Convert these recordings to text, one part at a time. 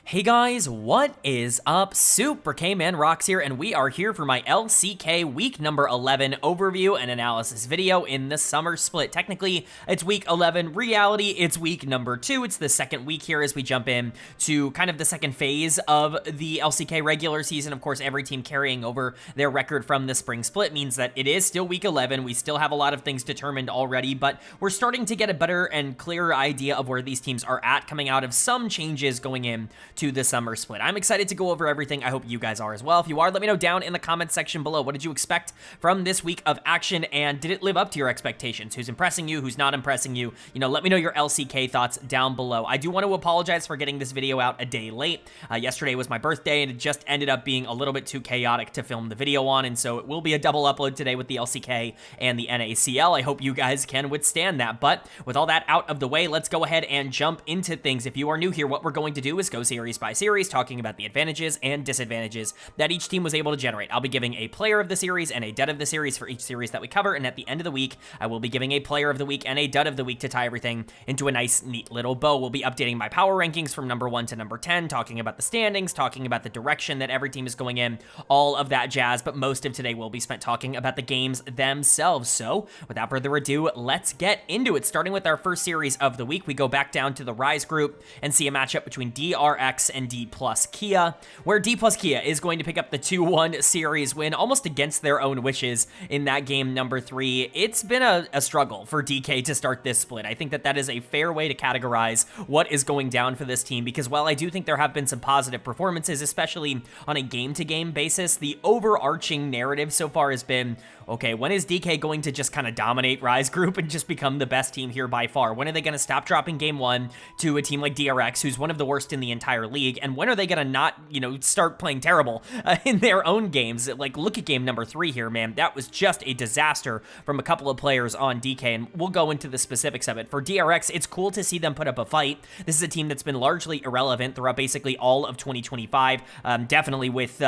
Hey guys, what is up? Super K-Man Rocks here, and we are here for my LCK week number 11 overview and analysis video in the summer split. Technically, it's week 11. Reality, it's week number 2. It's the second week here as we jump in to kind of the second phase of the LCK regular season. Of course, every team carrying over their record from the spring split means that it is still week 11. We still have a lot of things determined already, but we're starting to get a better and clearer idea of where these teams are at coming out of some changes going in to the summer split. I'm excited to go over everything. I hope you guys are as well. If you are, let me know down in the comments section below. What did you expect from this week of action, and did it live up to your expectations? Who's impressing you? Who's not impressing you? You know, let me know your LCK thoughts down below. I do want to apologize for getting this video out a day late. Yesterday was my birthday, and it just ended up being a little bit too chaotic to film the video on, and so it will be a double upload today with the LCK and the NACL. I hope you guys can withstand that, but with all that out of the way, let's go ahead and jump into things. If you are new here, what we're going to do is go series by series, talking about the advantages and disadvantages that each team was able to generate. I'll be giving a player of the series and a dud of the series for each series that we cover, and at the end of the week, I will be giving a player of the week and a dud of the week to tie everything into a nice, neat little bow. We'll be updating my power rankings from number 1 to number 10, talking about the standings, talking about the direction that every team is going in, all of that jazz, but most of today will be spent talking about the games themselves. So, without further ado, let's get into it. Starting with our first series of the week, we go back down to the Rise group and see a matchup between DRX and Dplus KIA, where Dplus KIA is going to pick up the 2-1 series win, almost against their own wishes in that game number 3. It's been a struggle for DK to start this split. I think that is a fair way to categorize what is going down for this team, because while I do think there have been some positive performances, especially on a game-to-game basis, the overarching narrative so far has been, okay, when is DK going to just kind of dominate Rise Group and just become the best team here by far? When are they going to stop dropping game 1 to a team like DRX, who's one of the worst in the entire league? And when are they going to not, start playing terrible in their own games? Like, look at game number 3 here, man. That was just a disaster from a couple of players on DK, and we'll go into the specifics of it. For DRX, it's cool to see them put up a fight. This is a team that's been largely irrelevant throughout basically all of 2025, definitely with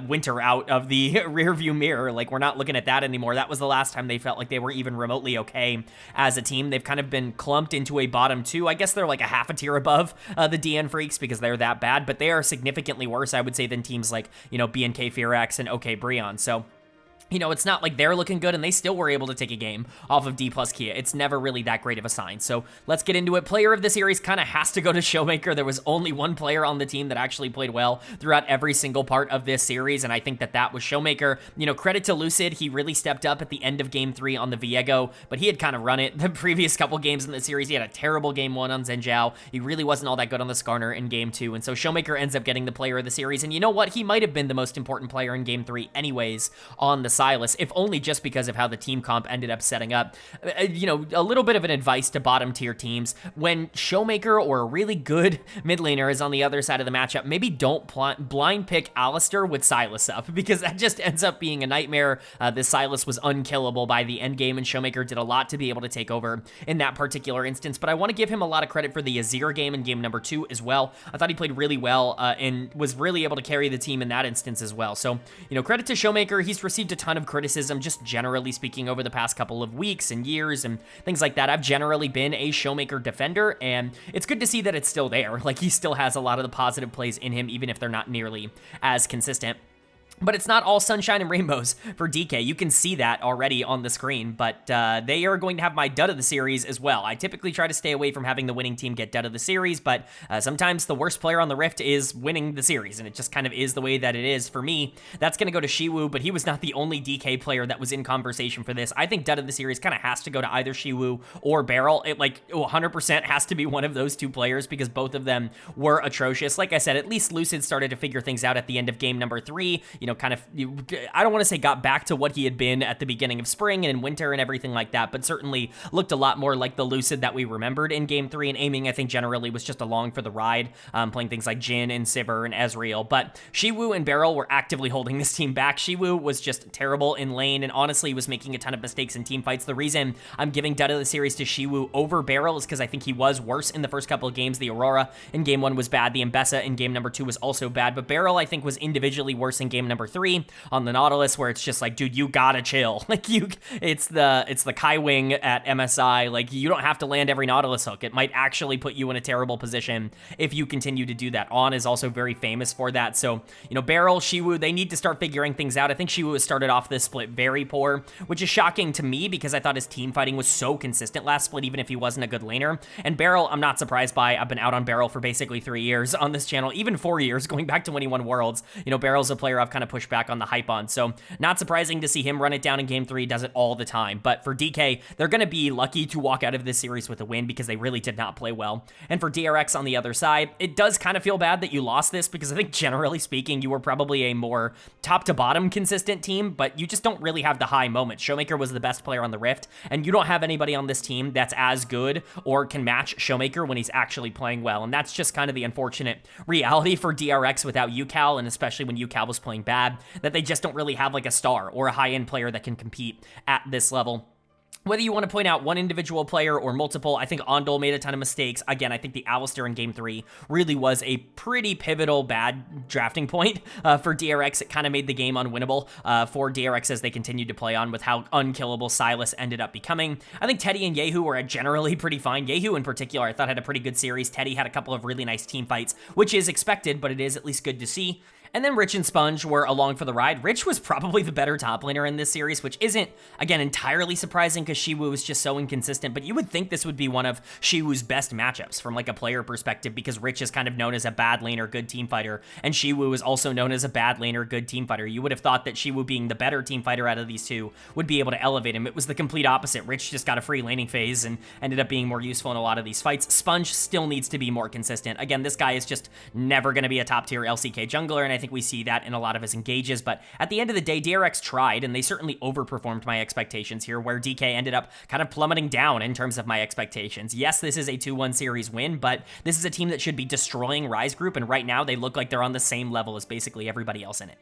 winter out of the rearview mirror. Like, we're not looking at that anymore. That was the last time they felt like they were even remotely okay as a team. They've kind of been clumped into a bottom 2. I guess they're like a half a tier above the DN Freecs because they're that bad, but they are significantly worse, I would say, than teams like, BNK FearX and OK BRION. So, it's not like they're looking good and they still were able to take a game off of Dplus KIA. It's never really that great of a sign. So let's get into it. Player of the series kind of has to go to Showmaker. There was only one player on the team that actually played well throughout every single part of this series, and I think that was Showmaker. Credit to Lucid. He really stepped up at the end of game 3 on the Viego, but he had kind of run it the previous couple games in the series. He had a terrible game 1 on Gen.G. He really wasn't all that good on the Skarner in game 2, and so Showmaker ends up getting the player of the series. And you know what? He might have been the most important player in game 3 anyways on the Sylas, if only just because of how the team comp ended up setting up. A little bit of an advice to bottom tier teams: when Showmaker or a really good mid laner is on the other side of the matchup, maybe don't blind pick Alistar with Sylas up, because that just ends up being a nightmare. This Sylas was unkillable by the end game, and Showmaker did a lot to be able to take over in that particular instance, but I want to give him a lot of credit for the Azir game in game number 2 as well. I thought he played really well and was really able to carry the team in that instance as well. So, credit to Showmaker. He's received a ton of criticism, just generally speaking, over the past couple of weeks and years and things like that. I've generally been a Showmaker defender, and it's good to see that it's still there. Like, he still has a lot of the positive plays in him, even if they're not nearly as consistent. But it's not all sunshine and rainbows for DK. You can see that already on the screen, but they are going to have my dud of the series as well. I typically try to stay away from having the winning team get dud of the series, but sometimes the worst player on the Rift is winning the series, and it just kind of is the way that it is. For me, that's going to go to Shiwu, but he was not the only DK player that was in conversation for this. I think dud of the series kind of has to go to either Shiwu or Beryl. It 100% has to be one of those two players, because both of them were atrocious. Like I said, at least Lucid started to figure things out at the end of game number 3. I don't want to say got back to what he had been at the beginning of spring and winter and everything like that, but certainly looked a lot more like the Lucid that we remembered in game 3, and aiming, I think, generally was just along for the ride, playing things like Jhin and Sivir and Ezreal. But Shiwu and Beryl were actively holding this team back. Shiwu was just terrible in lane, and honestly was making a ton of mistakes in team fights. The reason I'm giving dud of the series to Shiwu over Beryl is because I think he was worse in the first couple of games. The Aurora in game 1 was bad. The Mbessa in game number 2 was also bad, but Beryl, I think, was individually worse in game number number 3 on the Nautilus, where it's just like, dude, you gotta chill. Like, it's the Kai Wing at MSI. Like, you don't have to land every Nautilus hook. It might actually put you in a terrible position if you continue to do that. On is also very famous for that. So, you know, Beryl, Xiwu, they need to start figuring things out. I think Xiwu has started off this split very poor, which is shocking to me because I thought his team fighting was so consistent last split, even if he wasn't a good laner. And Beryl, I'm not surprised by. I've been out on Beryl for basically 3 years on this channel, even 4 years, going back to when he won Worlds. You know, Beryl's a player I've kind of pushed back on the hype on, so not surprising to see him run it down in Game 3, does it all the time. But for DK, they're going to be lucky to walk out of this series with a win because they really did not play well. And for DRX on the other side, it does kind of feel bad that you lost this because I think generally speaking, you were probably a more top to bottom consistent team, but you just don't really have the high moments. Showmaker was the best player on the Rift, and you don't have anybody on this team that's as good or can match Showmaker when he's actually playing well. And that's just kind of the unfortunate reality for DRX without UCal, and especially when UCal was playing bad, that they just don't really have like a star or a high-end player that can compete at this level. Whether you want to point out one individual player or multiple, I think Ondol made a ton of mistakes. Again, I think the Alistar in Game 3 really was a pretty pivotal bad drafting point for DRX. It kind of made the game unwinnable for DRX as they continued to play on with how unkillable Sylas ended up becoming. I think Teddy and Yehu were generally pretty fine. Yehu in particular, I thought had a pretty good series. Teddy had a couple of really nice team fights, which is expected, but it is at least good to see. And then Rich and Sponge were along for the ride. Rich was probably the better top laner in this series, which isn't, again, entirely surprising because Xiwu was just so inconsistent, but you would think this would be one of Xiwu's best matchups from like a player perspective because Rich is kind of known as a bad laner, good team fighter, and Xiwu is also known as a bad laner, good team fighter. You would have thought that Xiwu being the better team fighter out of these two would be able to elevate him. It was the complete opposite. Rich just got a free laning phase and ended up being more useful in a lot of these fights. Sponge still needs to be more consistent. Again, this guy is just never going to be a top tier LCK jungler, and I think we see that in a lot of his engages, but at the end of the day, DRX tried, and they certainly overperformed my expectations here, where DK ended up kind of plummeting down in terms of my expectations. Yes, this is a 2-1 series win, but this is a team that should be destroying Rise Group, and right now they look like they're on the same level as basically everybody else in it.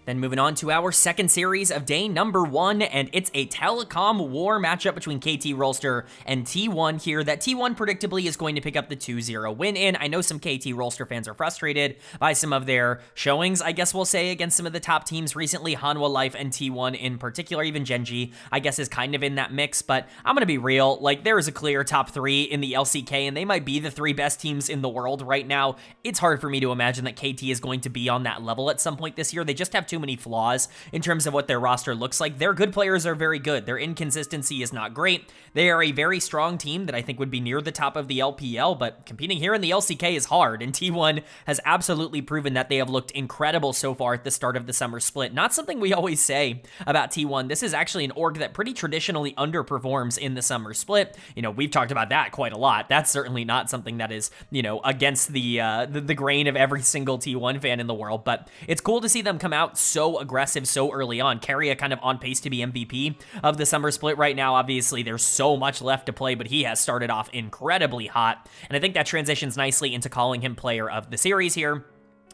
Then moving on to our second series of day number 1, and it's a telecom war matchup between KT Rolster and T1 here that T1 predictably is going to pick up the 2-0 win in. I know some KT Rolster fans are frustrated by some of their showings, I guess we'll say, against some of the top teams recently. Hanwha Life and T1 in particular, even Gen.G, I guess, is kind of in that mix, but I'm going to be real. Like, there is a clear top 3 in the LCK, and they might be the 3 best teams in the world right now. It's hard for me to imagine that KT is going to be on that level at some point this year. They just have too many flaws in terms of what their roster looks like. Their good players are very good. Their inconsistency is not great. They are a very strong team that I think would be near the top of the LPL, but competing here in the LCK is hard, and T1 has absolutely proven that they have looked incredible so far at the start of the summer split. Not something we always say about T1. This is actually an org that pretty traditionally underperforms in the summer split. You know, we've talked about that quite a lot. That's certainly not something that is, you know, against the grain of every single T1 fan in the world, but it's cool to see them come out so aggressive so early on. KIA kind of on pace to be MVP of the summer split right now. Obviously, there's so much left to play, but he has started off incredibly hot, and I think that transitions nicely into calling him player of the series here.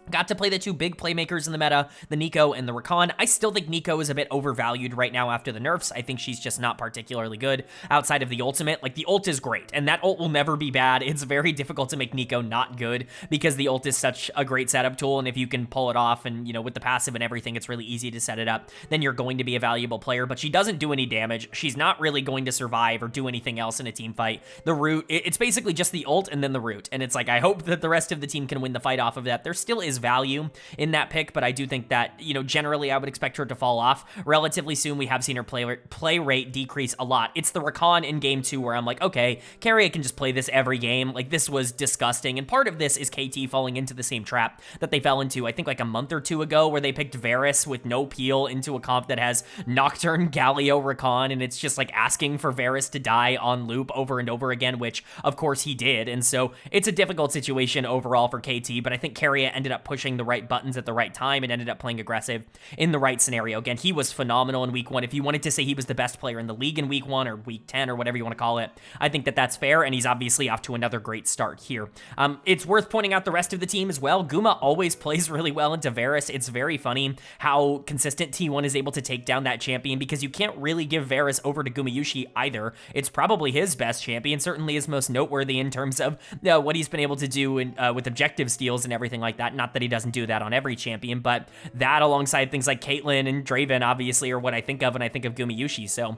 Got to play the 2 big playmakers in the meta, the Nico and the Rakan. I still think Nico is a bit overvalued right now after the nerfs. I think she's just not particularly good outside of the ultimate. Like, the ult is great, and that ult will never be bad. It's very difficult to make Nico not good because the ult is such a great setup tool, and if you can pull it off and, you know, with the passive and everything, it's really easy to set it up, then you're going to be a valuable player, but she doesn't do any damage. She's not really going to survive or do anything else in a team fight. The root, it's basically just the ult and then the root, and it's like, I hope that the rest of the team can win the fight off of that. There still is value in that pick, but I do think that, you know, generally I would expect her to fall off relatively soon. We have seen her play rate decrease a lot. It's the Rakan in Game 2 where I'm like, okay, KIA can just play this every game. Like, this was disgusting, and part of this is KT falling into the same trap that they fell into, I think, like a month or 2 ago, where they picked Varus with no peel into a comp that has Nocturne, Galio, Rakan, and it's just like asking for Varus to die on loop over and over again, which of course he did, and so it's a difficult situation overall for KT, but I think KIA ended up pushing the right buttons at the right time and ended up playing aggressive in the right scenario. Again, he was phenomenal in week 1. If you wanted to say he was the best player in the league in week 1 or week 10 or whatever you want to call it, I think that that's fair, and he's obviously off to another great start here. It's worth pointing out the rest of the team as well. Guma always plays really well into Varus. It's very funny how consistent T1 is able to take down that champion, because you can't really give Varus over to Gumayushi either. It's probably his best champion, certainly his most noteworthy in terms of what he's been able to do with objective steals and everything like that. Not that he doesn't do that on every champion, but that alongside things like Caitlyn and Draven obviously are what I think of when I think of Gumayusi. So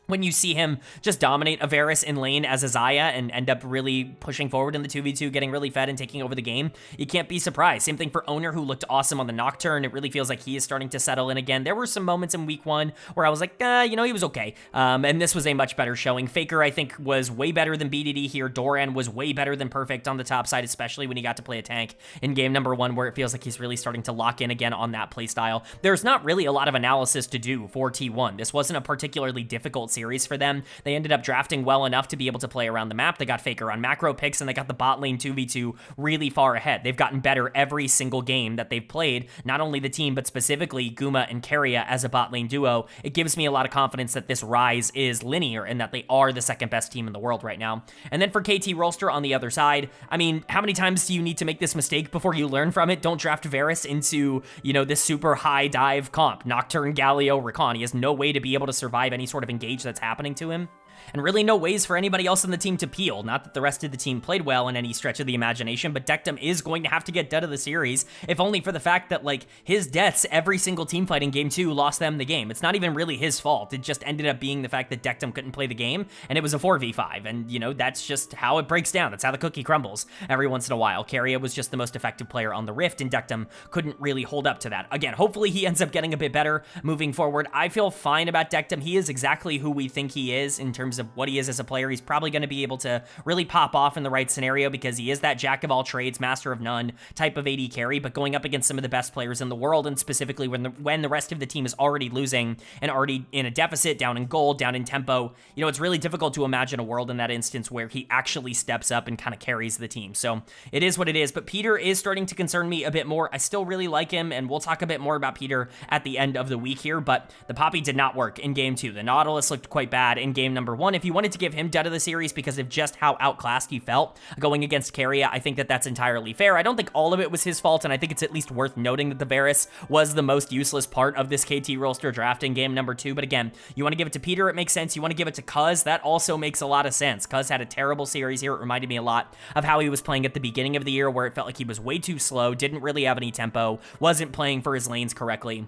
when you see him just dominate a Varus in lane as a Xayah and end up really pushing forward in the 2v2, getting really fed and taking over the game, you can't be surprised. Same thing for Owner, who looked awesome on the Nocturne. It really feels like he is starting to settle in again. There were some moments in week 1 where I was like, you know, he was okay. And this was a much better showing. Faker, I think, was way better than BDD here. Doran was way better than Perfect on the top side, especially when he got to play a tank in game number 1, where it feels like he's really starting to lock in again on that playstyle. There's not really a lot of analysis to do for T1. This wasn't a particularly difficult series for them. They ended up drafting well enough to be able to play around the map. They got Faker on macro picks, and they got the bot lane 2v2 really far ahead. They've gotten better every single game that they've played, not only the team, but specifically Guma and KIA as a bot lane duo. It gives me a lot of confidence that this rise is linear and that they are the second best team in the world right now. And then for KT Rolster on the other side, I mean, how many times do you need to make this mistake before you learn from it? Don't draft Varus into, you know, this super high dive comp. Nocturne, Galio, Rakan. He has no way to be able to survive any sort of engage that's happening to him, and really no ways for anybody else on the team to peel. Not that the rest of the team played well in any stretch of the imagination, but Dectum is going to have to get dead of the series, if only for the fact that, like, his deaths every single team fight in game 2 lost them the game. It's not even really his fault. It just ended up being the fact that Dectum couldn't play the game, and it was a 4v5, and, you know, that's just how it breaks down. That's how the cookie crumbles every once in a while. KIA was just the most effective player on the Rift, and Dectum couldn't really hold up to that. Again, hopefully he ends up getting a bit better moving forward. I feel fine about Dectum. He is exactly who we think he is in terms of what he is as a player. He's probably going to be able to really pop off in the right scenario because he is that jack of all trades, master of none type of AD carry, but going up against some of the best players in the world, and specifically when the rest of the team is already losing and already in a deficit, down in gold, down in tempo, you know, it's really difficult to imagine a world in that instance where he actually steps up and kind of carries the team. So it is what it is, but Peter is starting to concern me a bit more. I still really like him, and we'll talk a bit more about Peter at the end of the week here, but the Poppy did not work in game 2. The Nautilus looked quite bad in game number 1. If you wanted to give him dead of the series because of just how outclassed he felt going against KIA, I think that that's entirely fair. I don't think all of it was his fault, and I think it's at least worth noting that the Varus was the most useless part of this KT Rolster draft in game number 2. But again, you want to give it to Peter, it makes sense. You want to give it to Cuz, that also makes a lot of sense. Cuz had a terrible series here. It reminded me a lot of how he was playing at the beginning of the year, where it felt like he was way too slow, didn't really have any tempo, wasn't playing for his lanes correctly.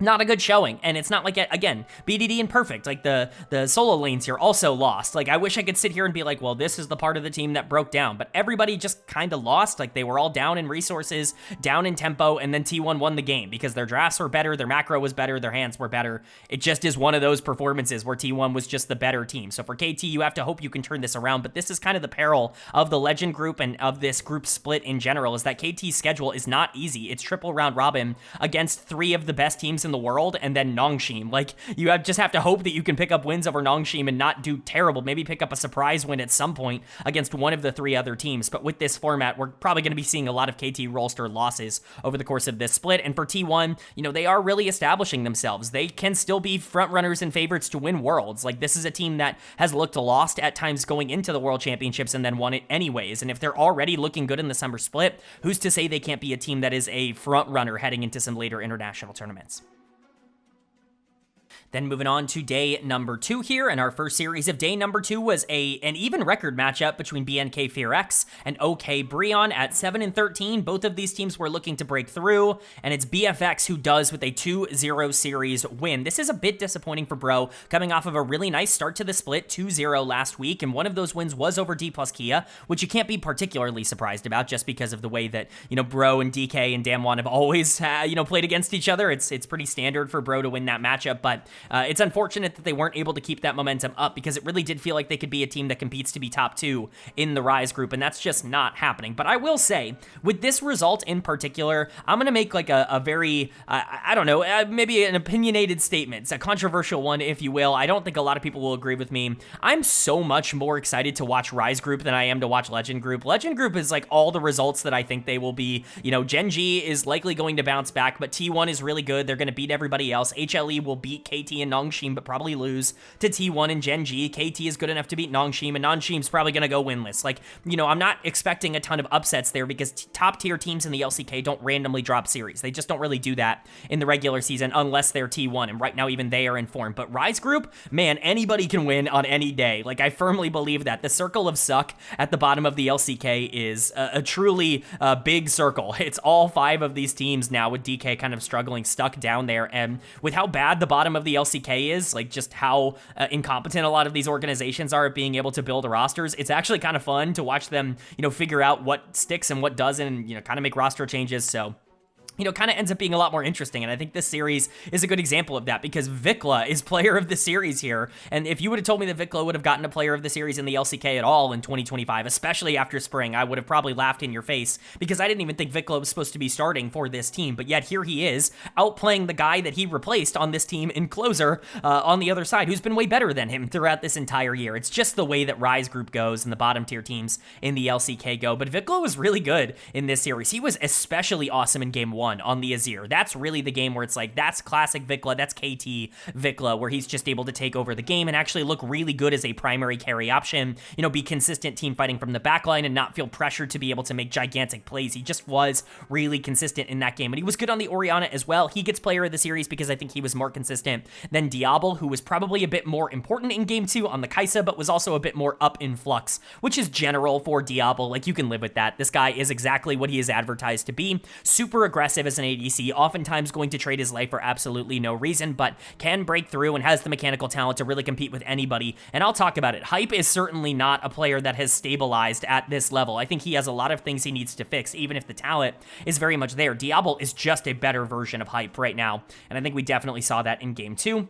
Not a good showing, and it's not like, again, BDD and Perfect, like the solo lanes here also lost. Like, I wish I could sit here and be like, well, this is the part of the team that broke down, but everybody just kind of lost. Like, they were all down in resources, down in tempo, and then T1 won the game because their drafts were better, their macro was better, their hands were better. It just is one of those performances where T1 was just the better team. So for KT, you have to hope you can turn this around, but this is kind of the peril of the Legend group and of this group split in general, is that KT's schedule is not easy. It's triple round robin against 3 of the best teams in the world, and then Nongshim. Like, you just have to hope that you can pick up wins over Nongshim and not do terrible. Maybe pick up a surprise win at some point against one of the 3 other teams. But with this format, we're probably going to be seeing a lot of KT Rolster losses over the course of this split. And for T1, you know, they are really establishing themselves. They can still be front runners and favorites to win Worlds. Like, this is a team that has looked lost at times going into the World Championships and then won it anyways. And if they're already looking good in the summer split, who's to say they can't be a team that is a front runner heading into some later international tournaments? Then moving on to day number 2 here, and our first series of day number 2 was an even record matchup between BNK FearX and OK BRION at 7 and 13. Both of these teams were looking to break through, and it's BFX who does with a 2-0 series win. This is a bit disappointing for Bro, coming off of a really nice start to the split, 2-0 last week, and one of those wins was over Dplus KIA, which you can't be particularly surprised about just because of the way that, you know, Bro and DK and Damwon have always, you know, played against each other. It's pretty standard for Bro to win that matchup, but it's unfortunate that they weren't able to keep that momentum up because it really did feel like they could be a team that competes to be top 2 in the Rise group, and that's just not happening. But I will say, with this result in particular, I'm going to make like a very, I don't know, maybe an opinionated statement. It's a controversial one, if you will. I don't think a lot of people will agree with me. I'm so much more excited to watch Rise group than I am to watch Legend group. Legend group is like all the results that I think they will be. You know, Gen.G is likely going to bounce back, but T1 is really good. They're going to beat everybody else. HLE will beat KT KT and Nongshim, but probably lose to T1 and Gen.G. KT is good enough to beat Nongshim, and Nongshim's probably going to go winless. Like, you know, I'm not expecting a ton of upsets there because top-tier teams in the LCK don't randomly drop series. They just don't really do that in the regular season unless they're T1, and right now even they are in form. But Rise Group, man, anybody can win on any day. Like, I firmly believe that. The circle of suck at the bottom of the LCK is a truly big circle. It's all 5 of these teams now, with DK kind of struggling, stuck down there, and with how bad the bottom of the LCK is, like just how incompetent a lot of these organizations are at being able to build rosters, it's actually kind of fun to watch them, you know, figure out what sticks and what doesn't, and, you know, kind of make roster changes. So, you know, kind of ends up being a lot more interesting. And I think this series is a good example of that because Vikla is player of the series here. And if you would have told me that Vikla would have gotten a player of the series in the LCK at all in 2025, especially after spring, I would have probably laughed in your face because I didn't even think Vikla was supposed to be starting for this team. But yet here he is, outplaying the guy that he replaced on this team in closer on the other side, who's been way better than him throughout this entire year. It's just the way that Rise Group goes and the bottom tier teams in the LCK go. But Vikla was really good in this series. He was especially awesome in game 1 on the Azir. That's really the game where it's like, that's classic Vikla, that's KT Vikla, where he's just able to take over the game and actually look really good as a primary carry option, you know, be consistent team fighting from the backline and not feel pressured to be able to make gigantic plays. He just was really consistent in that game, and he was good on the Orianna as well. He gets player of the series because I think he was more consistent than Diablo, who was probably a bit more important in game 2 on the Kai'Sa, but was also a bit more up in flux, which is general for Diablo. Like, you can live with that. This guy is exactly what he is advertised to be. Super aggressive as an ADC, oftentimes going to trade his life for absolutely no reason, but can break through and has the mechanical talent to really compete with anybody. And I'll talk about it. Hype is certainly not a player that has stabilized at this level. I think he has a lot of things he needs to fix, even if the talent is very much there. Diablo is just a better version of Hype right now, and I think we definitely saw that in game 2.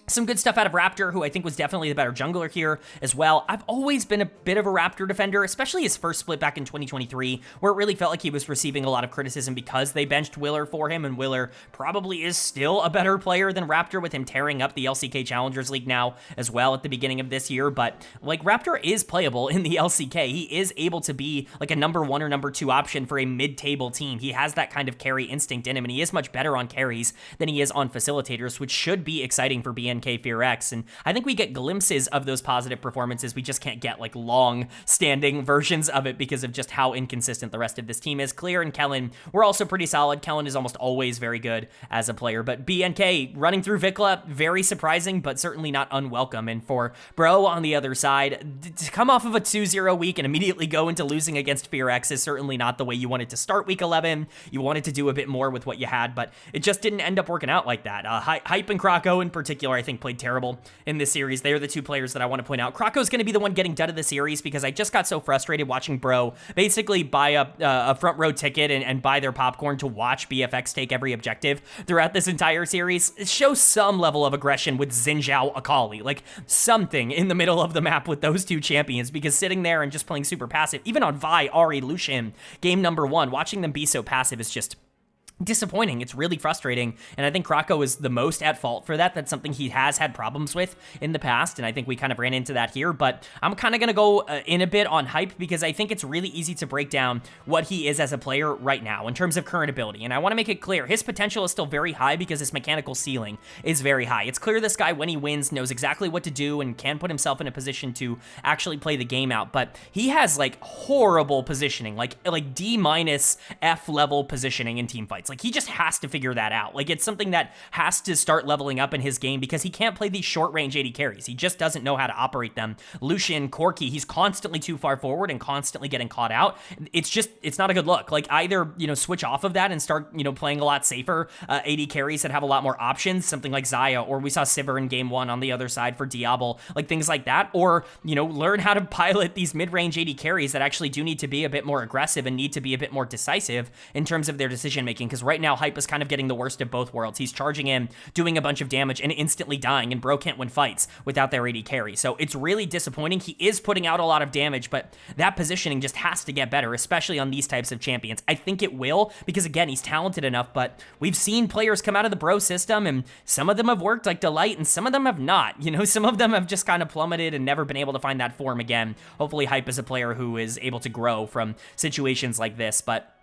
Some good stuff out of Raptor, who I think was definitely the better jungler here as well. I've always been a bit of a Raptor defender, especially his first split back in 2023, where it really felt like he was receiving a lot of criticism because they benched Willer for him, and Willer probably is still a better player than Raptor, with him tearing up the LCK Challengers League now as well at the beginning of this year. But, like, Raptor is playable in the LCK. He is able to be, like, a number 1 or number 2 option for a mid-table team. He has that kind of carry instinct in him, and he is much better on carries than he is on facilitators, which should be exciting for BNK FearX, and I think we get glimpses of those positive performances. We just can't get like long-standing versions of it because of just how inconsistent the rest of this team is. Clear and Kellen were also pretty solid. Kellen is almost always very good as a player, but BNK running through Vikla, very surprising, but certainly not unwelcome. And for Bro on the other side, to come off of a 2-0 week and immediately go into losing against FearX is certainly not the way you wanted to start week 11. You wanted to do a bit more with what you had, but it just didn't end up working out like that. Hype and Krako in particular, I think, played terrible in this series. They are the 2 players that I want to point out. Krako's going to be the one getting done of the series because I just got so frustrated watching Bro basically buy a front row ticket and buy their popcorn to watch BFX take every objective throughout this entire series. It shows some level of aggression with Xinjiao Akali, like something in the middle of the map with those 2 champions, because sitting there and just playing super passive, even on Vi, Ahri, Lucian, game number 1, watching them be so passive is just disappointing. It's really frustrating, and I think Krako is the most at fault for that. That's something he has had problems with in the past, and I think we kind of ran into that here, but I'm kind of going to go in a bit on Hype because I think it's really easy to break down what he is as a player right now in terms of current ability, and I want to make it clear, his potential is still very high because his mechanical ceiling is very high. It's clear this guy, when he wins, knows exactly what to do and can put himself in a position to actually play the game out, but he has like horrible positioning, like D- F level positioning in team fights. Like, he just has to figure that out. Like, it's something that has to start leveling up in his game because he can't play these short-range AD carries. He just doesn't know how to operate them. Lucian, Corki, he's constantly too far forward and constantly getting caught out. It's not a good look. Like, either, you know, switch off of that and start, you know, playing a lot safer AD carries that have a lot more options, something like Xayah, or we saw Sivir in game 1 on the other side for Diablo, like things like that, or, you know, learn how to pilot these mid-range AD carries that actually do need to be a bit more aggressive and need to be a bit more decisive in terms of their decision-making, because right now Hype is kind of getting the worst of both worlds. He's charging in, doing a bunch of damage, and instantly dying, and Bro can't win fights without their AD carry. So it's really disappointing. He is putting out a lot of damage, but that positioning just has to get better, especially on these types of champions. I think it will, because again, he's talented enough, but we've seen players come out of the Bro system, and some of them have worked like Delight, and some of them have not. You know, some of them have just kind of plummeted and never been able to find that form again. Hopefully Hype is a player who is able to grow from situations like this, but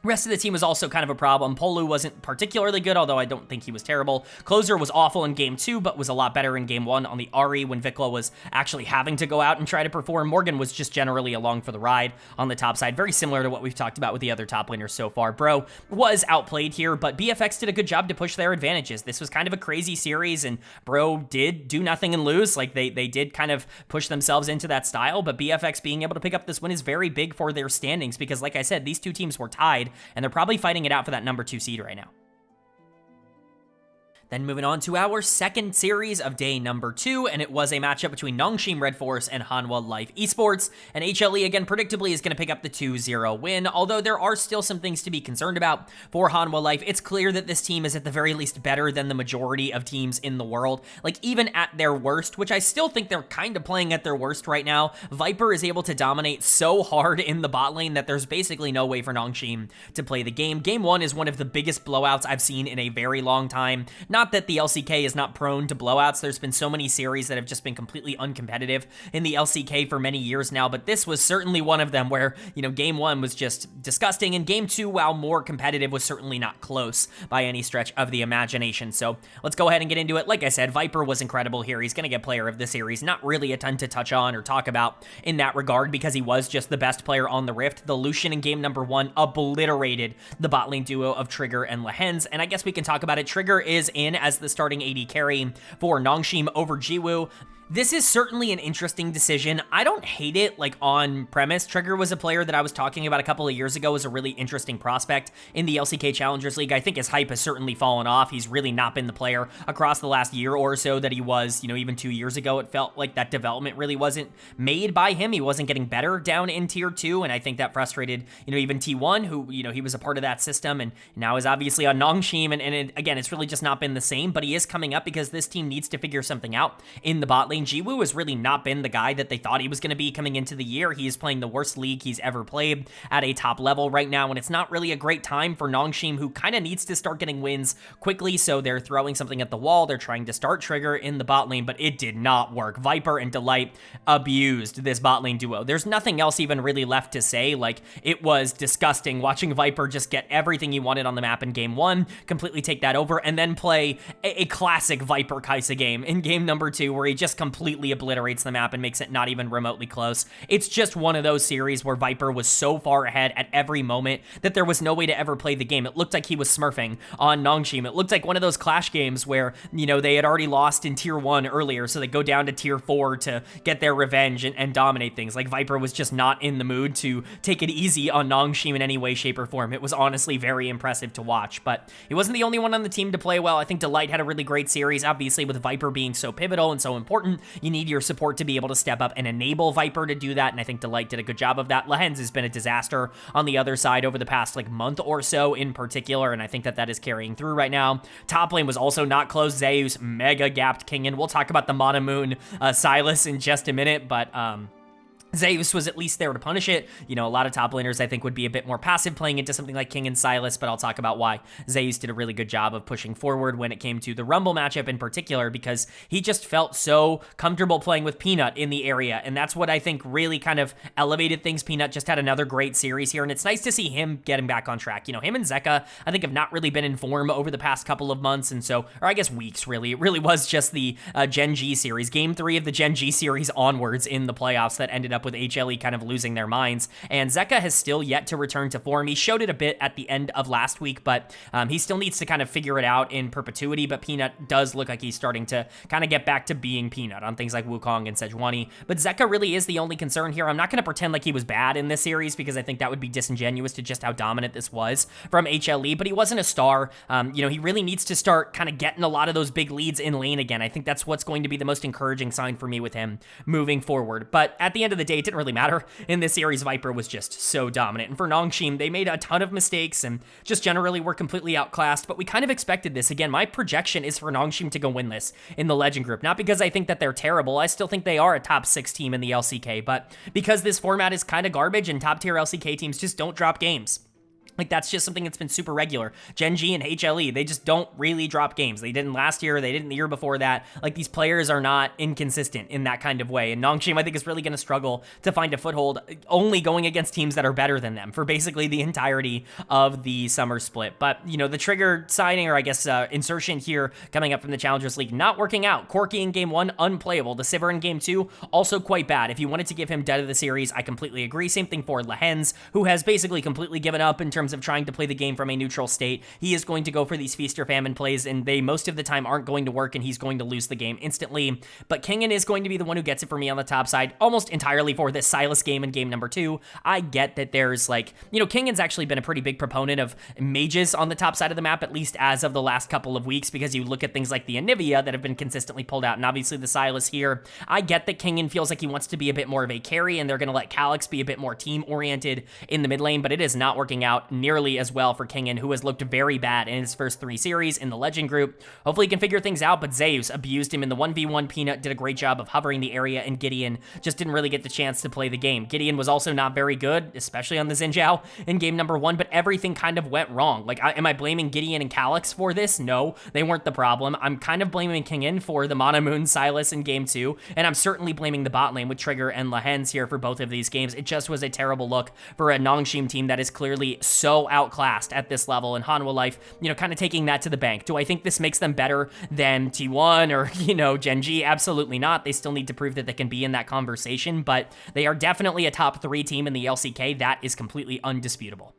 Rest of the team was also kind of a problem. Polu wasn't particularly good, although I don't think he was terrible. Closer was awful in game 2, but was a lot better in game 1 on the Ahri when Vikla was actually having to go out and try to perform. Morgan was just generally along for the ride on the top side, very similar to what we've talked about with the other top laners so far. Bro was outplayed here, but BFX did a good job to push their advantages. This was kind of a crazy series, and Bro did do nothing and lose. Like, they did kind of push themselves into that style, but BFX being able to pick up this win is very big for their standings because, like I said, these two teams were tied, and they're probably fighting it out for that number 2 seed right now. Then moving on to our second series of day number 2, and it was a matchup between Nongshim RedForce and Hanwha Life Esports, and HLE again predictably is going to pick up the 2-0 win, although there are still some things to be concerned about for Hanwha Life. It's clear that this team is at the very least better than the majority of teams in the world, like even at their worst, which I still think they're kind of playing at their worst right now. Viper is able to dominate so hard in the bot lane that there's basically no way for Nongshim to play the game. Game 1 is one of the biggest blowouts I've seen in a very long time. Not that the LCK is not prone to blowouts. There's been so many series that have just been completely uncompetitive in the LCK for many years now, but this was certainly one of them where, you know, game 1 was just disgusting, and game 2, while more competitive, was certainly not close by any stretch of the imagination. So let's go ahead and get into it. Like I said, Viper was incredible here. He's going to get player of the series. Not really a ton to touch on or talk about in that regard because he was just the best player on the Rift. The Lucian in game number 1 obliterated the bot lane duo of Trigger and Lehens, and I guess we can talk about it. Trigger is in as the starting AD carry for Nongshim over Jiwoo. This is certainly an interesting decision. I don't hate it, like, on premise. Trigger was a player that I was talking about a couple of years ago as a really interesting prospect in the LCK Challengers League. I think his hype has certainly fallen off. He's really not been the player across the last year or so that he was, you know, even 2 years ago. It felt like that development really wasn't made by him. He wasn't getting better down in tier 2, and I think that frustrated, you know, even T1, who, you know, he was a part of that system and now is obviously on Nongshim, and again, it's really just not been the same, but he is coming up because this team needs to figure something out in the bot lane. Jiwoo has really not been the guy that they thought he was going to be coming into the year. He is playing the worst league he's ever played at a top level right now, and it's not really a great time for Nongshim, who kind of needs to start getting wins quickly, so they're throwing something at the wall. They're trying to start Trigger in the bot lane, but it did not work. Viper and Delight abused this bot lane duo. There's nothing else even really left to say. Like, it was disgusting watching Viper just get everything he wanted on the map in game 1, completely take that over, and then play a classic Viper Kaisa game in game number 2, where he just completely obliterates the map and makes it not even remotely close. It's just one of those series where Viper was so far ahead at every moment that there was no way to ever play the game. It looked like he was smurfing on Nongshim. It looked like one of those Clash games where, you know, they had already lost in tier 1 earlier, so they go down to tier 4 to get their revenge and dominate things. Like, Viper was just not in the mood to take it easy on Nongshim in any way, shape, or form. It was honestly very impressive to watch, but he wasn't the only one on the team to play well. I think Delight had a really great series. Obviously, with Viper being so pivotal and so important, you need your support to be able to step up and enable Viper to do that, and I think Delight did a good job of that. Lehens has been a disaster on the other side over the past, like, month or so in particular, and I think that is carrying through right now. Top lane was also not close. Zeus mega gapped Kingen. We'll talk about the Monomoon Silas in just a minute, but Zeus was at least there to punish it. You know, a lot of top laners, I think, would be a bit more passive playing into something like King and Silas, but I'll talk about why Zeus did a really good job of pushing forward when it came to the Rumble matchup in particular, because he just felt so comfortable playing with Peanut in the area, and that's what I think really kind of elevated things. Peanut just had another great series here, and it's nice to see him getting back on track. You know, him and Zeka, I think, have not really been in form over the past couple of months, and so, or I guess weeks, really. It really was just the Gen.G series, game 3 of the Gen.G series onwards in the playoffs that ended up with HLE kind of losing their minds, and Zeka has still yet to return to form. He showed it a bit at the end of last week, but he still needs to kind of figure it out in perpetuity, but Peanut does look like he's starting to kind of get back to being Peanut on things like Wukong and Sejuani, but Zeka really is the only concern here. I'm not going to pretend like he was bad in this series because I think that would be disingenuous to just how dominant this was from HLE, but he wasn't a star. You know, he really needs to start kind of getting a lot of those big leads in lane again. I think that's what's going to be the most encouraging sign for me with him moving forward, but at the end of the day, it didn't really matter. In this series, Viper was just so dominant. And for Nongshim, they made a ton of mistakes and just generally were completely outclassed, but we kind of expected this. Again, my projection is for Nongshim to go win this in the Legend group. Not because I think that they're terrible. I still think they are a top 6 team in the LCK, but because this format is kind of garbage and top tier LCK teams just don't drop games. Like, that's just something that's been super regular. Gen.G and HLE, they just don't really drop games. They didn't last year. They didn't the year before that. Like, these players are not inconsistent in that kind of way. And Nongshim, I think, is really going to struggle to find a foothold, only going against teams that are better than them for basically the entirety of the summer split. But, you know, the trigger signing, or I guess insertion here coming up from the Challengers League, not working out. Corki in game 1, unplayable. The Sivir in game 2, also quite bad. If you wanted to give him dead of the series, I completely agree. Same thing for Lehens, who has basically completely given up in terms of trying to play the game from a neutral state. He is going to go for these feast or famine plays, and they most of the time aren't going to work, and he's going to lose the game instantly. But Kingen is going to be the one who gets it for me on the top side, almost entirely for this Sylas game in game number 2. I get that there's like, you know, Kingen's actually been a pretty big proponent of mages on the top side of the map, at least as of the last couple of weeks, because you look at things like the Anivia that have been consistently pulled out, and obviously the Sylas here. I get that Kingen feels like he wants to be a bit more of a carry, and they're going to let Calyx be a bit more team-oriented in the mid lane, but it is not working out nearly as well for Kingen, who has looked very bad in his first 3 series in the Legend group. Hopefully he can figure things out, but Zeus abused him in the 1v1. Peanut did a great job of hovering the area, and Gideon just didn't really get the chance to play the game. Gideon was also not very good, especially on the Xin Zhao in game number 1, but everything kind of went wrong. Like, am I blaming Gideon and Calyx for this? No, they weren't the problem. I'm kind of blaming Kingen for the Mana Moon Sylas in game 2, and I'm certainly blaming the bot lane with Trigger and Lehens here for both of these games. It just was a terrible look for a Nongshim team that is clearly so outclassed at this level, and Hanwha Life, you know, kind of taking that to the bank. Do I think this makes them better than T1 or, you know, Gen.G? Absolutely not. They still need to prove that they can be in that conversation, but they are definitely a top 3 team in the LCK. That is completely undisputable.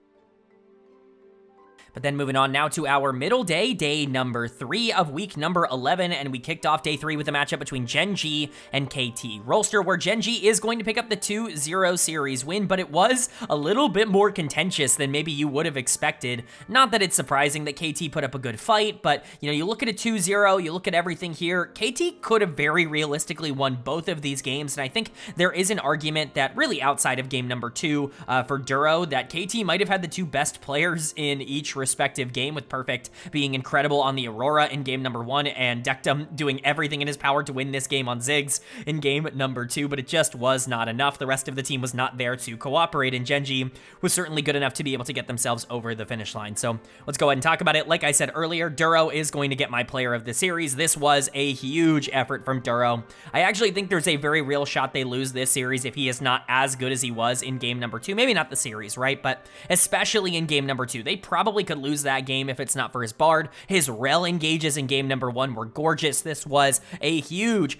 But then moving on now to our middle day, day number 3 of week number 11, and we kicked off day 3 with a matchup between Gen.G and KT Rolster, where Gen.G is going to pick up the 2-0 series win, but it was a little bit more contentious than maybe you would have expected. Not that it's surprising that KT put up a good fight, but, you know, you look at a 2-0, you look at everything here, KT could have very realistically won both of these games, and I think there is an argument that really outside of game number 2 for Duro, that KT might have had the 2 best players in each respective game, with Perfect being incredible on the Aurora in game number 1 and Dectum doing everything in his power to win this game on Ziggs in game number 2, but it just was not enough. The rest of the team was not there to cooperate, and Gen.G was certainly good enough to be able to get themselves over the finish line. So let's go ahead and talk about it. Like I said earlier, Duro is going to get my player of the series. This was a huge effort from Duro. I actually think there's a very real shot they lose this series if he is not as good as he was in game number 2. Maybe not the series, right? But especially in game number 2. They probably could lose that game if it's not for his Bard. His Rel engages in game number 1 were gorgeous. This was a huge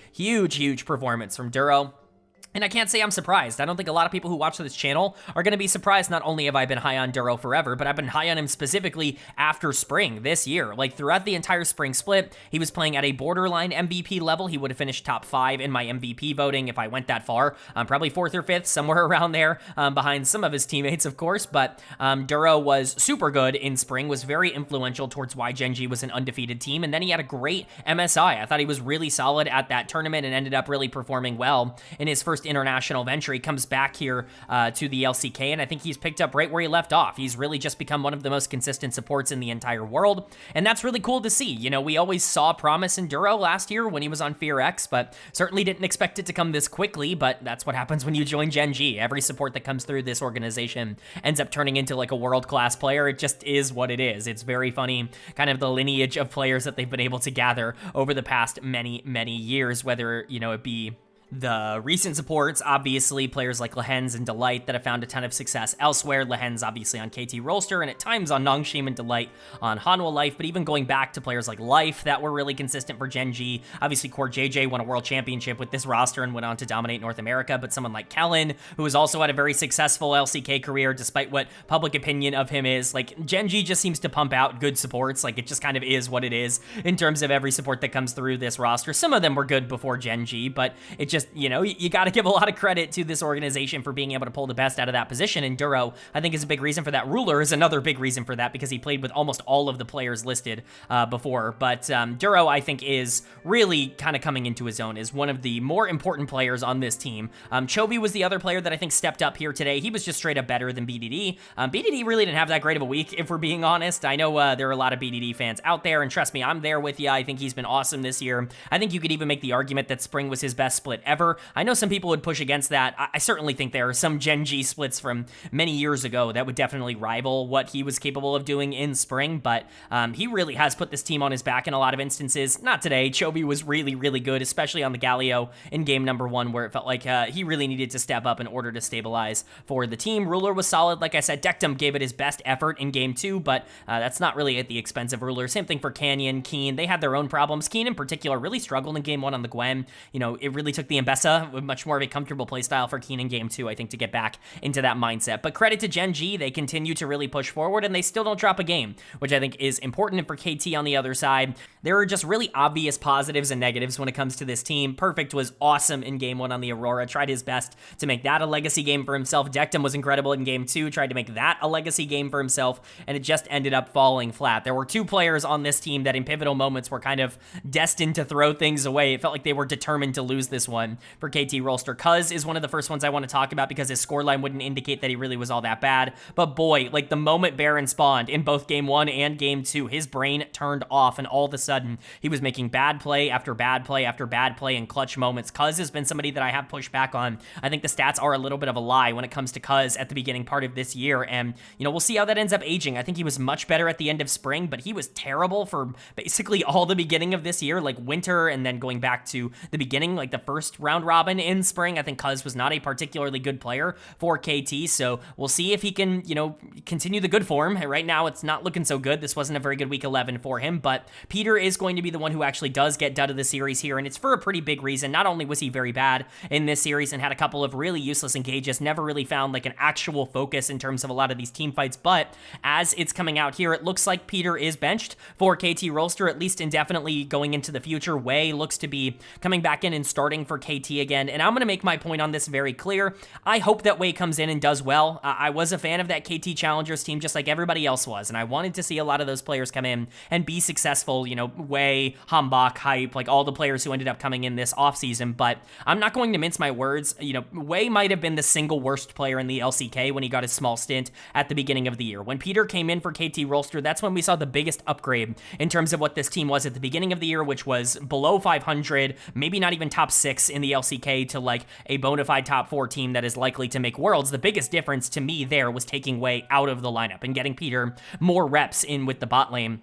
performance from Duro. And I can't say I'm surprised. I don't think a lot of people who watch this channel are going to be surprised. Not only have I been high on Duro forever, but I've been high on him specifically after spring this year. Like, throughout the entire spring split, he was playing at a borderline MVP level. He would have finished top 5 in my MVP voting if I went that far. Probably 4th or 5th, somewhere around there, behind some of his teammates, of course. But Duro was super good in spring, was very influential towards why Gen.G was an undefeated team. And then he had a great MSI. I thought he was really solid at that tournament and ended up really performing well in his first international venture. He comes back here to the LCK, and I think he's picked up right where he left off. He's really just become one of the most consistent supports in the entire world, and that's really cool to see. You know, we always saw promise in Duro last year when he was on FearX, but certainly didn't expect it to come this quickly, but that's what happens when you join Gen.G. Every support that comes through this organization ends up turning into like a world-class player. It just is what it is. It's very funny, kind of the lineage of players that they've been able to gather over the past many years, whether, you know, it be the recent supports, obviously, players like Lehens and Delight that have found a ton of success elsewhere. Lehens obviously on KT Rolster, and at times on Nongshim and Delight on Hanwha Life, but even going back to players like Life that were really consistent for Gen.G. Obviously, Core JJ won a world championship with this roster and went on to dominate North America, but someone like Kellen, who has also had a very successful LCK career, despite what public opinion of him is, like, Gen.G just seems to pump out good supports. Like, it just kind of is what it is in terms of every support that comes through this roster. Some of them were good before Gen.G, but it just, you know, you got to give a lot of credit to this organization for being able to pull the best out of that position, and Duro, I think, is a big reason for that. Ruler is another big reason for that, because he played with almost all of the players listed before, but Duro, I think, is really kind of coming into his own, is one of the more important players on this team. Chovy was the other player that I think stepped up here today. He was just straight up better than BDD. BDD really didn't have that great of a week, if we're being honest. I know there are a lot of BDD fans out there, and trust me, I'm there with you. I think he's been awesome this year. I think you could even make the argument that spring was his best split ever. I know some people would push against that. I certainly think there are some Gen.G splits from many years ago that would definitely rival what he was capable of doing in spring, but he really has put this team on his back in a lot of instances. Not today. Chovy was really, really good, especially on the Galio in game number 1, where it felt like he really needed to step up in order to stabilize for the team. Ruler was solid. Like I said, Dectum gave it his best effort in game 2, but that's not really at the expense of Ruler. Same thing for Canyon, Keen. They had their own problems. Keen in particular really struggled in game 1 on the Gwen. You know, it really took the Mbessa, with much more of a comfortable playstyle for Keen in game 2, I think, to get back into that mindset. But credit to Gen.G, they continue to really push forward, and they still don't drop a game, which I think is important. And for KT on the other side, there are just really obvious positives and negatives when it comes to this team. Perfect was awesome in game 1 on the Aurora, tried his best to make that a legacy game for himself. Dectum was incredible in game 2, tried to make that a legacy game for himself, and it just ended up falling flat. There were 2 players on this team that in pivotal moments were kind of destined to throw things away. It felt like they were determined to lose this one for KT Rolster. Cuz is one of the first ones I want to talk about because his scoreline wouldn't indicate that he really was all that bad. But boy, like the moment Baron spawned in both game 1 and game 2, his brain turned off, and all of a sudden he was making bad play after bad play after bad play in clutch moments. Cuz has been somebody that I have pushed back on. I think the stats are a little bit of a lie when it comes to Cuz at the beginning part of this year, and you know, we'll see how that ends up aging. I think he was much better at the end of spring, but he was terrible for basically all the beginning of this year, like winter, and then going back to the beginning, like the first round robin in spring. I think Cuz was not a particularly good player for KT, so we'll see if he can, you know, continue the good form. Right now, it's not looking so good. This wasn't a very good week 11 for him, but Peter is going to be the one who actually does get dud of the series here, and it's for a pretty big reason. Not only was he very bad in this series and had a couple of really useless engages, never really found like an actual focus in terms of a lot of these team fights, but as it's coming out here, it looks like Peter is benched for KT Rolster, at least indefinitely going into the future. Wei looks to be coming back in and starting for KT again, and I'm going to make my point on this very clear. I hope that Wei comes in and does well. I was a fan of that KT Challengers team just like everybody else was, and I wanted to see a lot of those players come in and be successful, you know, Wei, Hambach, Hype, like all the players who ended up coming in this offseason, but I'm not going to mince my words. You know, Wei might have been the single worst player in the LCK when he got his small stint at the beginning of the year. When Peter came in for KT Rolster, that's when we saw the biggest upgrade in terms of what this team was at the beginning of the year, which was below 500, maybe not even top 6 in the LCK, to like a bona fide top 4 team that is likely to make Worlds. The biggest difference to me there was taking Wei out of the lineup and getting Peter more reps in with the bot lane.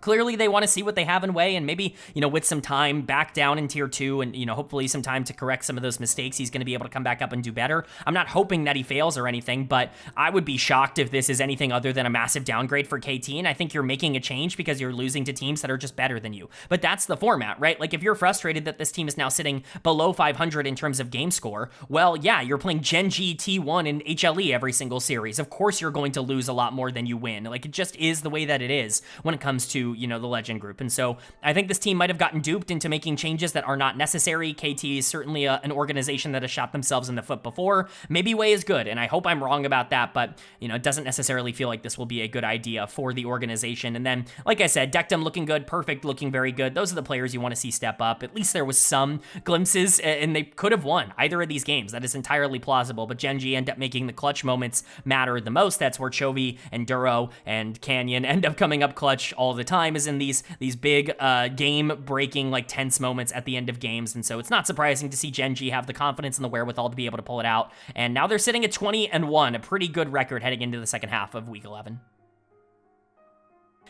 Clearly, they want to see what they have in Wei, and maybe, you know, with some time back down in tier 2 and, you know, hopefully some time to correct some of those mistakes, he's going to be able to come back up and do better. I'm not hoping that he fails or anything, but I would be shocked if this is anything other than a massive downgrade for KT, and I think you're making a change because you're losing to teams that are just better than you. But that's the format, right? Like, if you're frustrated that this team is now sitting below 500 in terms of game score, well, yeah, you're playing Gen.G, T1, and HLE every single series. Of course you're going to lose a lot more than you win. Like, it just is the way that it is when it comes to, you know, the Legend group. And so I think this team might have gotten duped into making changes that are not necessary. KT is certainly an organization that has shot themselves in the foot before. Maybe Wei is good, and I hope I'm wrong about that, but, you know, it doesn't necessarily feel like this will be a good idea for the organization. And then, like I said, Dectum looking good, Perfect looking very good. Those are the players you want to see step up. At least there was some glimpses, and they could have won either of these games. That is entirely plausible, but Gen.G end up making the clutch moments matter the most. That's where Chovy and Duro and Canyon end up coming up clutch all the time, is in these big game-breaking, like, tense moments at the end of games. And so it's not surprising to see Gen.G have the confidence and the wherewithal to be able to pull it out. And now they're sitting at 20-1, a pretty good record heading into the second half of week 11.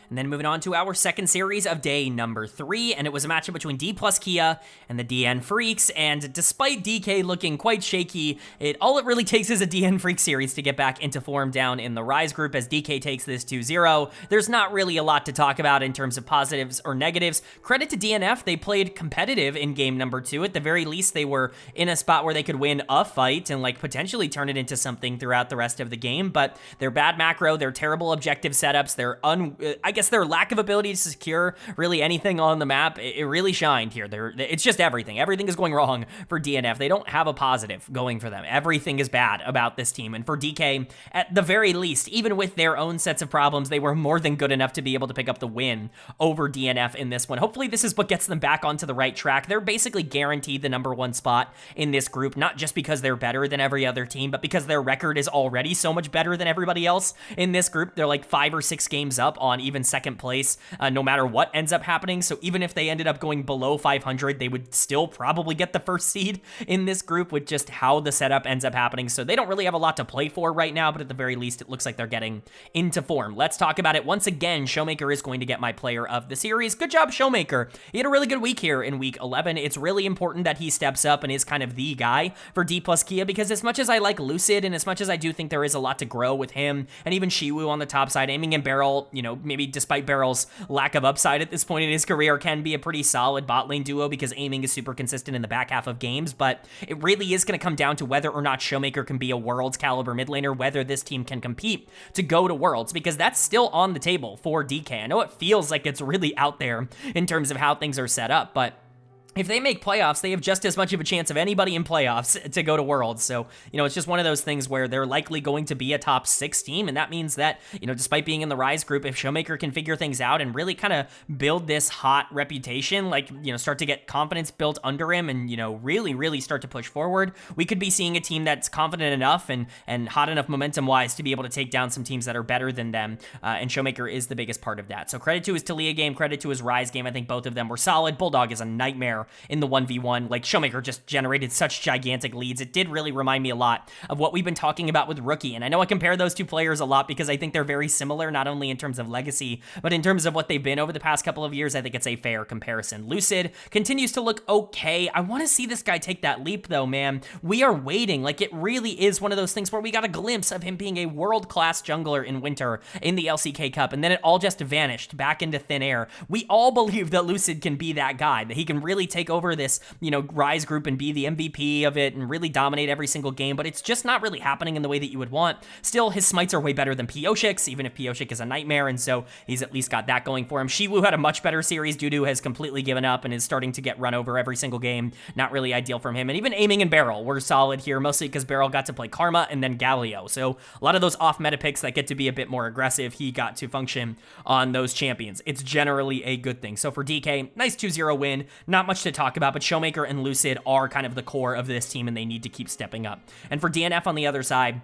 And then moving on to our second series of day number 3, and it was a matchup between Dplus KIA and the DN Freecs, and despite DK looking quite shaky, all it really takes is a DN Freecs series to get back into form down in the Rise group as DK takes this 2-0. There's not really a lot to talk about in terms of positives or negatives. Credit to DNF, they played competitive in game number 2. At the very least, they were in a spot where they could win a fight and, like, potentially turn it into something throughout the rest of the game, but their bad macro, their terrible objective setups, their lack of ability to secure really anything on the map, it really shined here. It's just everything. Everything is going wrong for DNF. They don't have a positive going for them. Everything is bad about this team. And for DK, at the very least, even with their own sets of problems, they were more than good enough to be able to pick up the win over DNF in this one. Hopefully this is what gets them back onto the right track. They're basically guaranteed the #1 spot in this group, not just because they're better than every other team, but because their record is already so much better than everybody else in this group. They're like 5 or 6 games up on even second place no matter what ends up happening. So even if they ended up going below 500, they would still probably get the first seed in this group with just how the setup ends up happening. So they don't really have a lot to play for right now, but at the very least, it looks like they're getting into form. Let's talk about it. Once again, Showmaker is going to get my player of the series. Good job, Showmaker. He had a really good week here in week 11. It's really important that he steps up and is kind of the guy for Dplus KIA, because as much as I like Lucid and as much as I do think there is a lot to grow with him and even Shiwu on the top side, Aiming and Beryl, you know, maybe despite Beryl's lack of upside at this point in his career, can be a pretty solid bot lane duo because Aiming is super consistent in the back half of games, but it really is going to come down to whether or not Showmaker can be a Worlds caliber mid laner, whether this team can compete to go to Worlds, because that's still on the table for DK. I know it feels like it's really out there in terms of how things are set up, but if they make playoffs, they have just as much of a chance of anybody in playoffs to go to Worlds. So, you know, it's just one of those things where they're likely going to be a top 6 team. And that means that, you know, despite being in the Rise group, if Showmaker can figure things out and really kind of build this hot reputation, like, you know, start to get confidence built under him and, you know, really start to push forward, we could be seeing a team that's confident enough and hot enough momentum-wise to be able to take down some teams that are better than them. And Showmaker is the biggest part of that. So credit to his Talia game, credit to his Rise game. I think both of them were solid. Bulldog is a nightmare in the 1v1. Like, Showmaker just generated such gigantic leads. It did really remind me a lot of what we've been talking about with Rookie. And I know I compare those two players a lot because I think they're very similar, not only in terms of legacy, but in terms of what they've been over the past couple of years. I think it's a fair comparison. Lucid continues to look okay. I want to see this guy take that leap though, man. We are waiting. Like, it really is one of those things where we got a glimpse of him being a world-class jungler in winter in the LCK Cup, and then it all just vanished back into thin air. We all believe that Lucid can be that guy, that he can really take over this, you know, Rise group and be the MVP of it and really dominate every single game, but it's just not really happening in the way that you would want. Still, his smites are way better than Pioshik's, even if Pioshik is a nightmare, and so he's at least got that going for him. Shiwu had a much better series. Dudu has completely given up and is starting to get run over every single game. Not really ideal from him. And even Aiming and Beryl were solid here, mostly because Beryl got to play Karma and then Galio. So a lot of those off-meta picks that get to be a bit more aggressive, he got to function on those champions. It's generally a good thing. So for DK, nice 2-0 win. Not much to talk about, but Showmaker and Lucid are kind of the core of this team, and they need to keep stepping up. And for DNF on the other side,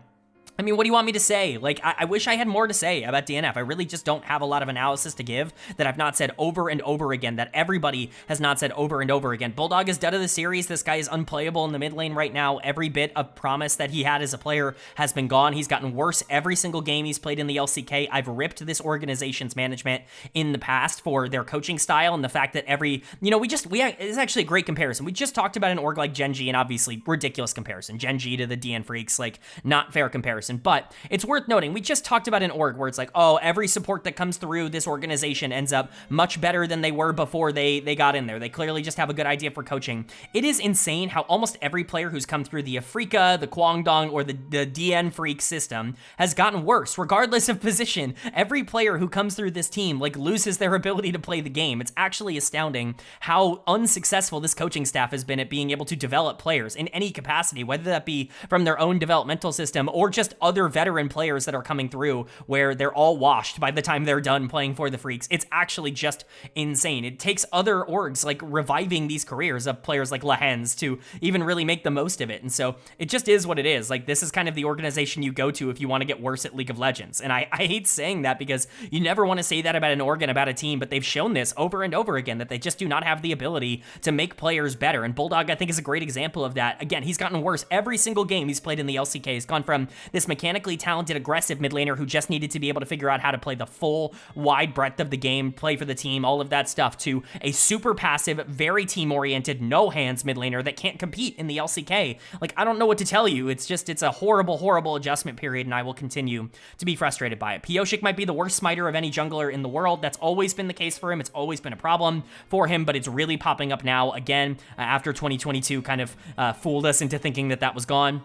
I mean, what do you want me to say? Like, I wish I had more to say about DNF. I really just don't have a lot of analysis to give that I've not said over and over again, that everybody has not said over and over again. Bulldog is dead of the series. This guy is unplayable in the mid lane right now. Every bit of promise that he had as a player has been gone. He's gotten worse every single game he's played in the LCK. I've ripped this organization's management in the past for their coaching style and the fact that you know, it's actually a great comparison. We just talked about an org like Gen.G, and obviously ridiculous comparison. Gen.G to the DN Freecs, like, not fair comparison. But it's worth noting, we just talked about an org where it's like, oh, every support that comes through this organization ends up much better than they were before they got in there. They clearly just have a good idea for coaching. It is insane how almost every player who's come through the Afrika, the Kwangdong, or the DN Freecs system has gotten worse, regardless of position. Every player who comes through this team, like, loses their ability to play the game. It's actually astounding how unsuccessful this coaching staff has been at being able to develop players in any capacity, whether that be from their own developmental system or just other veteran players that are coming through where they're all washed by the time they're done playing for the Freecs. It's actually just insane. It takes other orgs like reviving these careers of players like Lahens to even really make the most of it. And so it just is what it is. Like, this is kind of the organization you go to if you want to get worse at League of Legends. And I hate saying that because you never want to say that about an org and about a team, but they've shown this over and over again that they just do not have the ability to make players better. And Bulldog, I think, is a great example of that. Again, he's gotten worse every single game he's played in the LCK. He's gone from this mechanically talented, aggressive mid laner who just needed to be able to figure out how to play the full wide breadth of the game, play for the team, all of that stuff, to a super passive, very team-oriented, no-hands mid laner that can't compete in the LCK. Like, I don't know what to tell you. It's a horrible, horrible adjustment period, and I will continue to be frustrated by it. Pioshik might be the worst smiter of any jungler in the world. That's always been the case for him. It's always been a problem for him, but it's really popping up now again after 2022 kind of fooled us into thinking that was gone.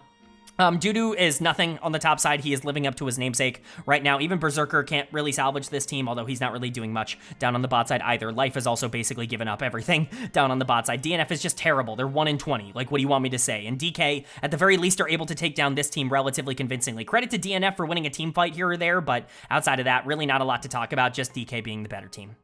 Dudu is nothing on the top side. He is living up to his namesake right now. Even Berserker can't really salvage this team, although he's not really doing much down on the bot side either. Life has also basically given up everything down on the bot side. DNF is just terrible. They're 1-20. Like, what do you want me to say? And DK, at the very least, are able to take down this team relatively convincingly. Credit to DNF for winning a team fight here or there, but outside of that, really not a lot to talk about, just DK being the better team.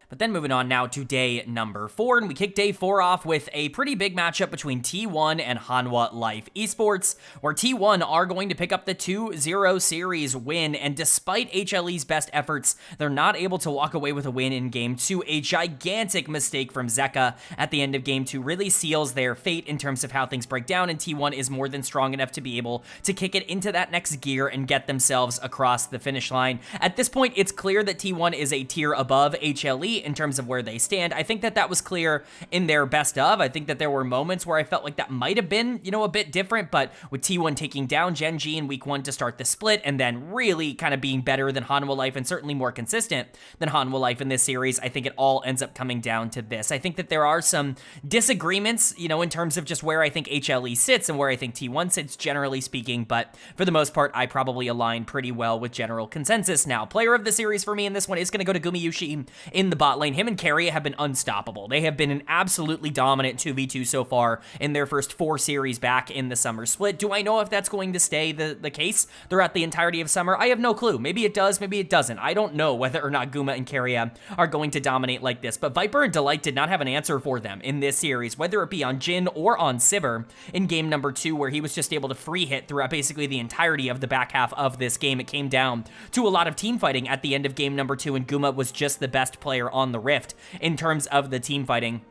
But then moving on now to day number 4, and we kick day 4 off with a pretty big matchup between T1 and Hanwha Life Esports, where T1 are going to pick up the 2-0 series win, and despite HLE's best efforts, they're not able to walk away with a win in Game 2. A gigantic mistake from Zeka at the end of Game 2 really seals their fate in terms of how things break down, and T1 is more than strong enough to be able to kick it into that next gear and get themselves across the finish line. At this point, it's clear that T1 is a tier above HLE in terms of where they stand. I think that was clear in their best of. I think that there were moments where I felt like that might have been, a bit different, but with T1 taking down Gen.G in week 1 to start the split, and then really kind of being better than Hanwha Life and certainly more consistent than Hanwha Life in this series, I think it all ends up coming down to this. I think that there are some disagreements, in terms of just where I think HLE sits and where I think T1 sits, generally speaking, but for the most part, I probably align pretty well with general consensus. Now, player of the series for me in this one is going to go to Gumayushi in the bot lane. Him and KT have been unstoppable. They have been an absolutely dominant 2v2 so far in their first 4 series back in the summer split. Do I know if that's going to stay the case throughout the entirety of summer? I have no clue. Maybe it does, maybe it doesn't. I don't know whether or not Guma and KT are going to dominate like this, but Viper and Delight did not have an answer for them in this series, whether it be on Jhin or on Sivir in game number 2, where he was just able to free hit throughout basically the entirety of the back half of this game. It came down to a lot of team fighting at the end of game number 2, and Guma was just the best player on the Rift in terms of the team fighting.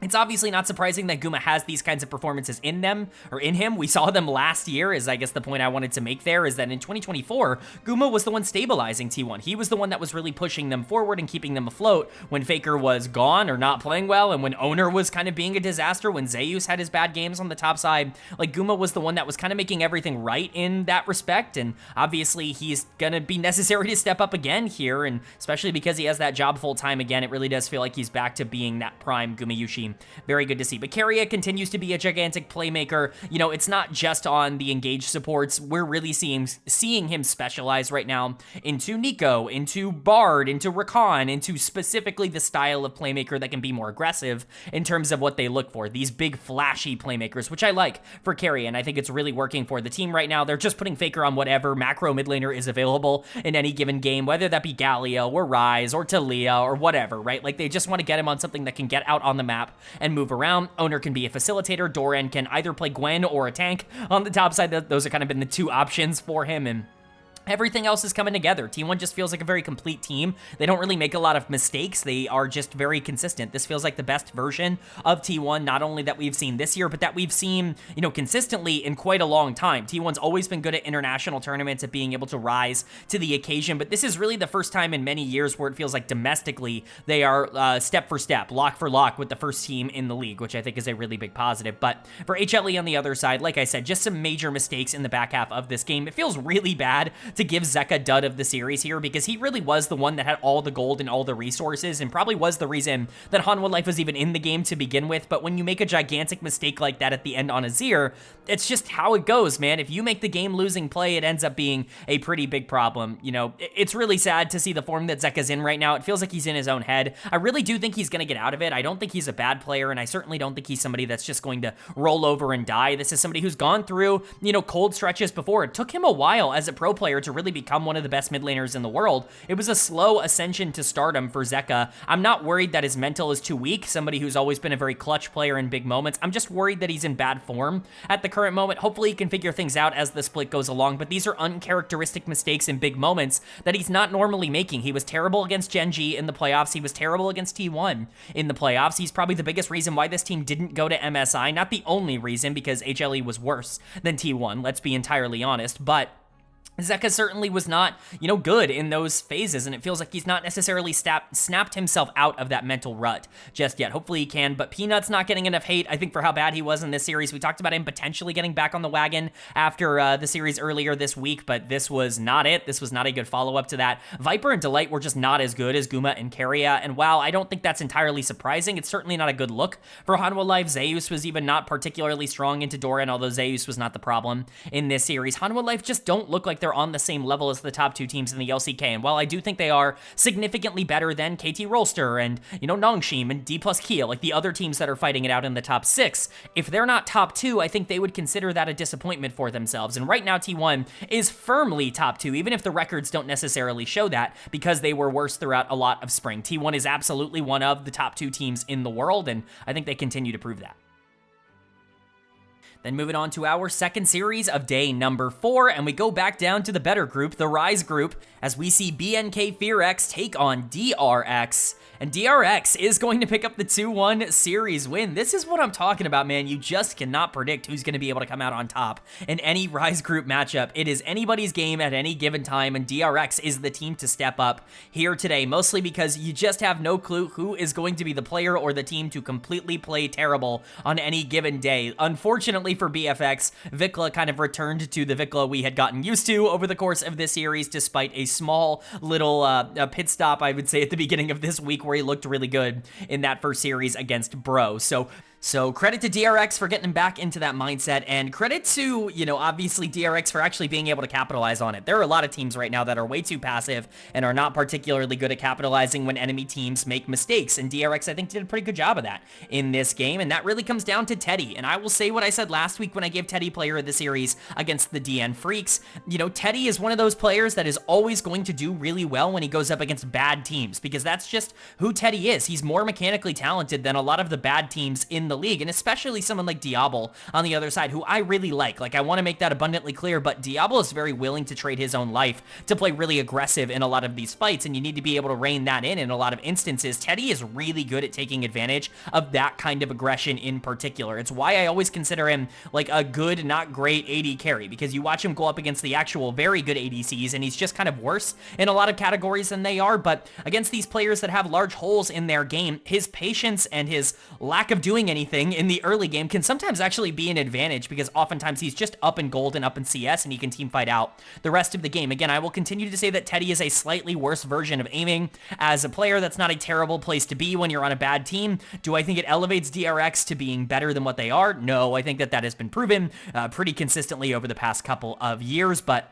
It's obviously not surprising that Guma has these kinds of performances in them, or in him. We saw them last year, is I guess the point I wanted to make there, is that in 2024, Guma was the one stabilizing T1. He was the one that was really pushing them forward and keeping them afloat when Faker was gone or not playing well, and when Owner was kind of being a disaster, when Zeus had his bad games on the top side. Like, Guma was the one that was kind of making everything right in that respect, and obviously he's gonna be necessary to step up again here, and especially because he has that job full-time again, it really does feel like he's back to being that prime Gumayushi. Very good to see. But KT continues to be a gigantic playmaker. It's not just on the engaged supports. We're really seeing him specialize right now into Nico, into Bard, into Rakan, into specifically the style of playmaker that can be more aggressive in terms of what they look for. These big, flashy playmakers, which I like for KT, and I think it's really working for the team right now. They're just putting Faker on whatever macro mid laner is available in any given game, whether that be Galio or Ryze or Talia or whatever, right? Like, they just want to get him on something that can get out on the map and move around. Owner can be a facilitator. Doran can either play Gwen or a tank on the top side. Those have kind of been the 2 options for him, and everything else is coming together. T1 just feels like a very complete team. They don't really make a lot of mistakes. They are just very consistent. This feels like the best version of T1, not only that we've seen this year, but that we've seen, consistently in quite a long time. T1's always been good at international tournaments, at being able to rise to the occasion, but this is really the first time in many years where it feels like domestically they are step for step, lock for lock with the first team in the league, which I think is a really big positive. But for HLE on the other side, like I said, just some major mistakes in the back half of this game. It feels really bad to give Zeka dud of the series here, because he really was the one that had all the gold and all the resources, and probably was the reason that Hanwha Life was even in the game to begin with. But when you make a gigantic mistake like that at the end on Azir, it's just how it goes, man. If you make the game losing play, it ends up being a pretty big problem. It's really sad to see the form that Zeka's in right now. It feels like he's in his own head. I really do think he's going to get out of it. I don't think he's a bad player, and I certainly don't think he's somebody that's just going to roll over and die. This is somebody who's gone through, cold stretches before. It took him a while as a pro player to really become one of the best mid laners in the world. It was a slow ascension to stardom for Zeka. I'm not worried that his mental is too weak, somebody who's always been a very clutch player in big moments. I'm just worried that he's in bad form at the current moment. Hopefully he can figure things out as the split goes along, but these are uncharacteristic mistakes in big moments that he's not normally making. He was terrible against Gen.G in the playoffs. He was terrible against T1 in the playoffs. He's probably the biggest reason why this team didn't go to MSI. Not the only reason, because HLE was worse than T1, let's be entirely honest, but Zeka certainly was not, good in those phases, and it feels like he's not necessarily snapped himself out of that mental rut just yet. Hopefully he can, but Peanut's not getting enough hate, I think, for how bad he was in this series. We talked about him potentially getting back on the wagon after the series earlier this week, but this was not it. This was not a good follow-up to that. Viper and Delight were just not as good as Guma and KT, and while I don't think that's entirely surprising, it's certainly not a good look for Hanwha Life. Zeus was even not particularly strong into Doran, although Zeus was not the problem in this series. Hanwha Life just don't look like they're on the same level as the top 2 teams in the LCK. And while I do think they are significantly better than KT Rolster and, Nongshim and Dplus KIA, like the other teams that are fighting it out in the top 6, if they're not top 2, I think they would consider that a disappointment for themselves. And right now, T1 is firmly top 2, even if the records don't necessarily show that, because they were worse throughout a lot of spring. T1 is absolutely one of the top 2 teams in the world, and I think they continue to prove that. Then moving on to our second series of day number 4, and we go back down to the better group, the Rise group, as we see BNK FearX take on DRX. And DRX is going to pick up the 2-1 series win. This is what I'm talking about, man. You just cannot predict who's going to be able to come out on top in any Rise group matchup. It is anybody's game at any given time, and DRX is the team to step up here today, mostly because you just have no clue who is going to be the player or the team to completely play terrible on any given day. Unfortunately for BFX, Vikla kind of returned to the Vikla we had gotten used to over the course of this series, despite a small little pit stop, I would say, at the beginning of this week where he looked really good in that first series against Bro. So credit to DRX for getting him back into that mindset, and credit to, obviously DRX for actually being able to capitalize on it. There are a lot of teams right now that are way too passive and are not particularly good at capitalizing when enemy teams make mistakes, and DRX, I think, did a pretty good job of that in this game, and that really comes down to Teddy. And I will say what I said last week when I gave Teddy player of the series against the DN Freecs. Teddy is one of those players that is always going to do really well when he goes up against bad teams, because that's just who Teddy is. He's more mechanically talented than a lot of the bad teams in the league, and especially someone like Diablo on the other side, who I really like. I want to make that abundantly clear, but Diablo is very willing to trade his own life to play really aggressive in a lot of these fights, and you need to be able to rein that in a lot of instances. Teddy is really good at taking advantage of that kind of aggression in particular. It's why I always consider him like a good, not great AD carry, because you watch him go up against the actual very good ADCs, and he's just kind of worse in a lot of categories than they are, but against these players that have large holes in their game, his patience and his lack of doing anything in the early game can sometimes actually be an advantage, because oftentimes he's just up in gold and up in CS, and he can team fight out the rest of the game. Again, I will continue to say that Teddy is a slightly worse version of aiming. As a player, that's not a terrible place to be when you're on a bad team. Do I think it elevates DRX to being better than what they are? No, I think that has been proven pretty consistently over the past couple of years, but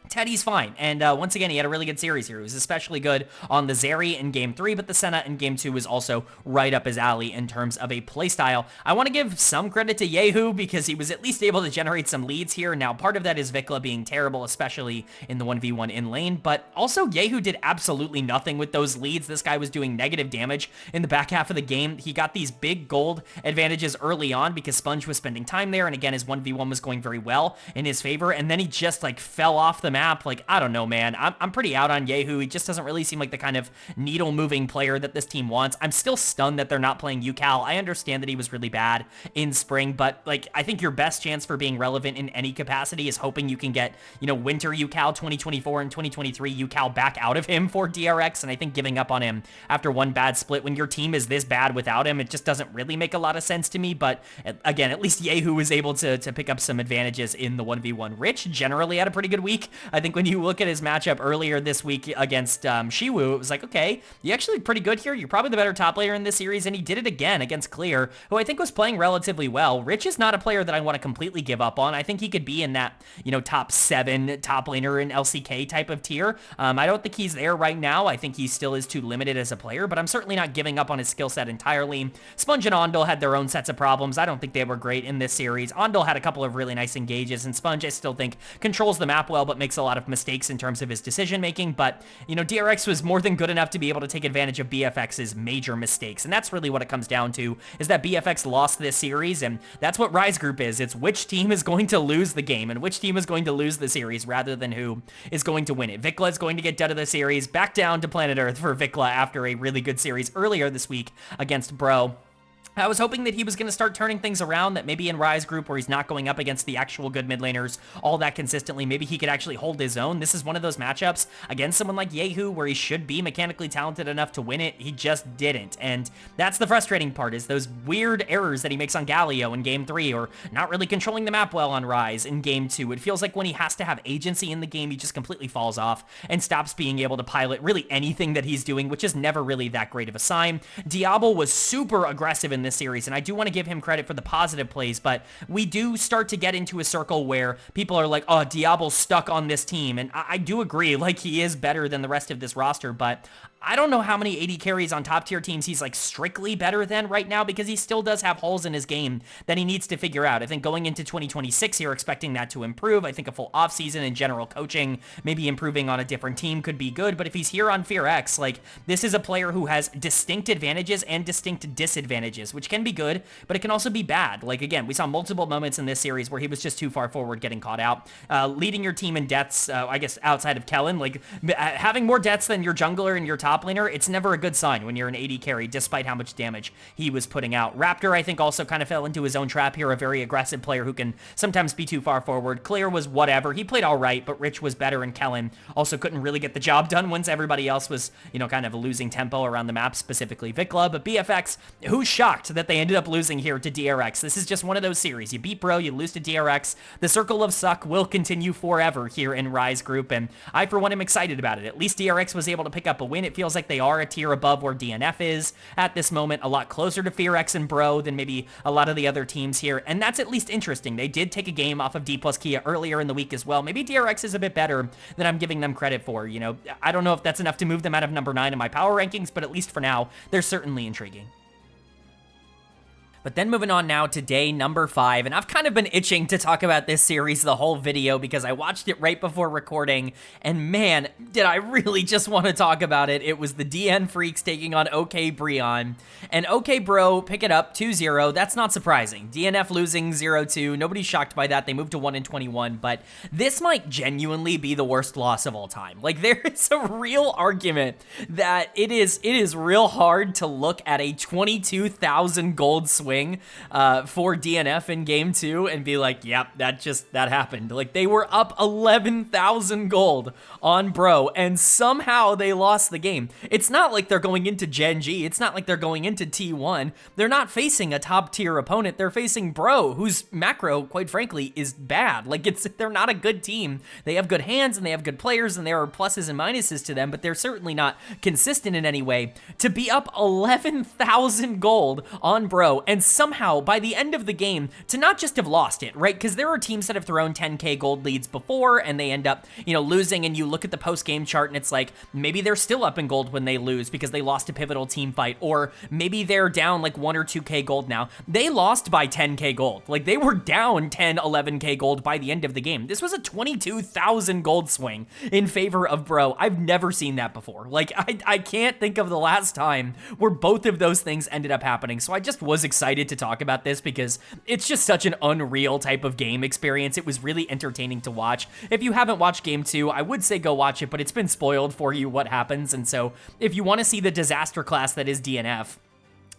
Teddy's fine, and once again, he had a really good series here. He was especially good on the Zeri in Game 3, but the Senna in Game 2 was also right up his alley in terms of a playstyle. I want to give some credit to Yehu, because he was at least able to generate some leads here. Now, part of that is Vikla being terrible, especially in the 1v1 in lane, but also Yehu did absolutely nothing with those leads. This guy was doing negative damage in the back half of the game. He got these big gold advantages early on because Sponge was spending time there, and again, his 1v1 was going very well in his favor, and then he just, fell off the map. I don't know, man. I'm pretty out on Yehu. He just doesn't really seem like the kind of needle-moving player that this team wants. I'm still stunned that they're not playing UCal. I understand that he was really bad in spring, but, I think your best chance for being relevant in any capacity is hoping you can get, Winter UCal 2024 and 2023 UCal back out of him for DRX, and I think giving up on him after one bad split when your team is this bad without him, it just doesn't really make a lot of sense to me. But, again, at least Yehu was able to pick up some advantages in the 1v1. Rich generally had a pretty good week. I think when you look at his matchup earlier this week against Shiwu, it was okay, you actually look pretty good here. You're probably the better top laner in this series, and he did it again against Clear, who I think was playing relatively well. Rich is not a player that I want to completely give up on. I think he could be in that, top 7 top laner in LCK type of tier. I don't think he's there right now. I think he still is too limited as a player, but I'm certainly not giving up on his skill set entirely. Sponge and Ondel had their own sets of problems. I don't think they were great in this series. Ondel had a couple of really nice engages, and Sponge, I still think, controls the map well, but makes a lot of mistakes in terms of his decision making. But DRX was more than good enough to be able to take advantage of BFX's major mistakes, and that's really what it comes down to, is that BFX lost this series, and that's what Rise Group is. It's which team is going to lose the game and which team is going to lose the series rather than who is going to win it. Vikla is going to get dead of the series, back down to planet Earth for Vikla after a really good series earlier this week against Bro. I was hoping that he was going to start turning things around, that maybe in Rise Group, where he's not going up against the actual good mid laners all that consistently, maybe he could actually hold his own. This is one of those matchups against someone like Yehu where he should be mechanically talented enough to win it. He just didn't, and that's the frustrating part, is those weird errors that he makes on Galio in Game 3, or not really controlling the map well on Rise in Game 2. It feels like when he has to have agency in the game, he just completely falls off and stops being able to pilot really anything that he's doing, which is never really that great of a sign. Diablo was super aggressive in this series, and I do want to give him credit for the positive plays, but we do start to get into a circle where people are like, oh, Diablo's stuck on this team, and I do agree, like, he is better than the rest of this roster, but I don't know how many AD carries on top tier teams he's like strictly better than right now, because he still does have holes in his game that he needs to figure out. I think going into 2026, you're expecting that to improve. I think a full offseason and general coaching, maybe improving on a different team could be good, but if he's here on FearX, like, this is a player who has distinct advantages and distinct disadvantages, which can be good, but it can also be bad. Like, again, we saw multiple moments in this series where he was just too far forward getting caught out. Leading your team in deaths, I guess outside of Kellen, like, having more deaths than your jungler and your top laner, it's never a good sign when you're an AD carry, despite how much damage he was putting out. Raptor, I think, also kind of fell into his own trap here, a very aggressive player who can sometimes be too far forward. Clear was whatever. He played all right, but Rich was better, and Kellen also couldn't really get the job done once everybody else was, you know, kind of losing tempo around the map, specifically Vikla. But BFX, who's shocked that they ended up losing here to DRX? This is just one of those series. You beat Bro, you lose to DRX. The circle of suck will continue forever here in Rise Group, and I, for one, am excited about it. At least DRX was able to pick up a win. It feels like they are a tier above where DNF is at this moment, a lot closer to FearX and Bro than maybe a lot of the other teams here, and that's at least interesting. They did take a game off of Dplus KIA earlier in the week as well. Maybe DRX is a bit better than I'm giving them credit for. You know, I don't know if that's enough to move them out of number 9 in my power rankings, but at least for now, they're certainly intriguing. But then moving on now to day number 5, and I've kind of been itching to talk about this series the whole video because I watched it right before recording, and man, did I really just want to talk about it. It was the DN Freecs taking on OK BRION, and OK Bro pick it up 2-0. That's not surprising. DNF losing 0-2. Nobody's shocked by that. They moved to 1-21, but this might genuinely be the worst loss of all time. Like, there is a real argument that it is real hard to look at a 22,000 gold swing for DNF in game 2 and be like, yep, that happened. Like, they were up 11,000 gold on Bro, and somehow they lost the game. It's not like they're going into Gen.G. It's not like they're going into T1. They're not facing a top tier opponent. They're facing Bro, whose macro, quite frankly, is bad. Like, they're not a good team. They have good hands and they have good players and there are pluses and minuses to them, but they're certainly not consistent in any way. To be up 11,000 gold on Bro and somehow by the end of the game to not just have lost it, right? Because there are teams that have thrown 10k gold leads before and they end up, you know, losing, and you look at the post-game chart and it's like, maybe they're still up in gold when they lose because they lost a pivotal team fight, or maybe they're down like 1 or 2k gold now. They lost by 10k gold. Like, they were down 10, 11k gold by the end of the game. This was a 22,000 gold swing in favor of Bro. I've never seen that before. Like, I can't think of the last time where both of those things ended up happening. So I just was excited to talk about this because it's just such an unreal type of game experience. It was really entertaining to watch. If you haven't watched game 2, I would say go watch it, but it's been spoiled for you what happens. And so if you want to see the disaster class that is DNF,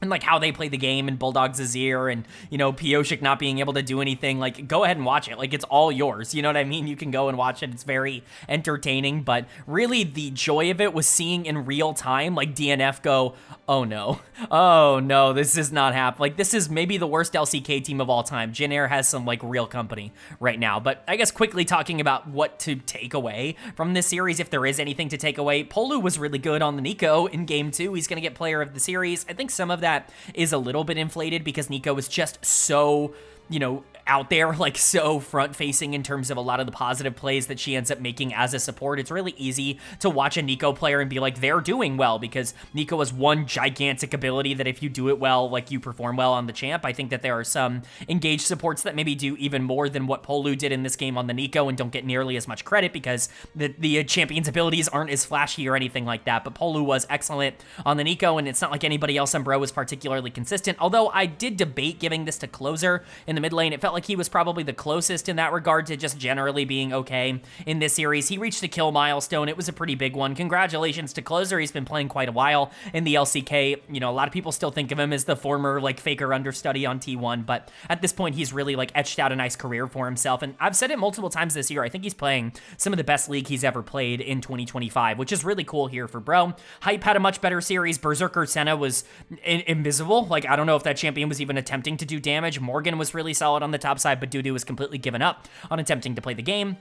and like how they play the game, and Bulldog Zazir, and, you know, Pioshik not being able to do anything, like, go ahead and watch it. Like, it's all yours, you know what I mean? You can go and watch it. It's very entertaining, but really the joy of it was seeing in real time, like, DNF go, oh no, this is not happening. Like, this is maybe the worst LCK team of all time. Jin Air has some, like, real company right now. But I guess quickly talking about what to take away from this series, if there is anything to take away, Polu was really good on the Nico in game 2. He's going to get player of the series. I think some of that is a little bit inflated because Nico is just so, you know, out there, like, so front-facing in terms of a lot of the positive plays that she ends up making as a support. It's really easy to watch a Nico player and be like, they're doing well, because Nico has one gigantic ability that if you do it well, like, you perform well on the champ. I think that there are some engaged supports that maybe do even more than what Polu did in this game on the Nico and don't get nearly as much credit because the champion's abilities aren't as flashy or anything like that, but Polu was excellent on the Nico, and it's not like anybody else on Bro was particularly consistent, although I did debate giving this to Closer in the mid lane. It felt like he was probably the closest in that regard to just generally being okay in this series. He reached a kill milestone. It was a pretty big one. Congratulations to Closer. He's been playing quite a while in the LCK. You know, a lot of people still think of him as the former, like, Faker understudy on T1, but at this point, he's really, like, etched out a nice career for himself, and I've said it multiple times this year. I think he's playing some of the best League he's ever played in 2025, which is really cool here for Bro. Hype had a much better series. Berserker Senna was invisible. Like, I don't know if that champion was even attempting to do damage. Morgan was really solid on the top side, but Dudu was completely given up on attempting to play the game.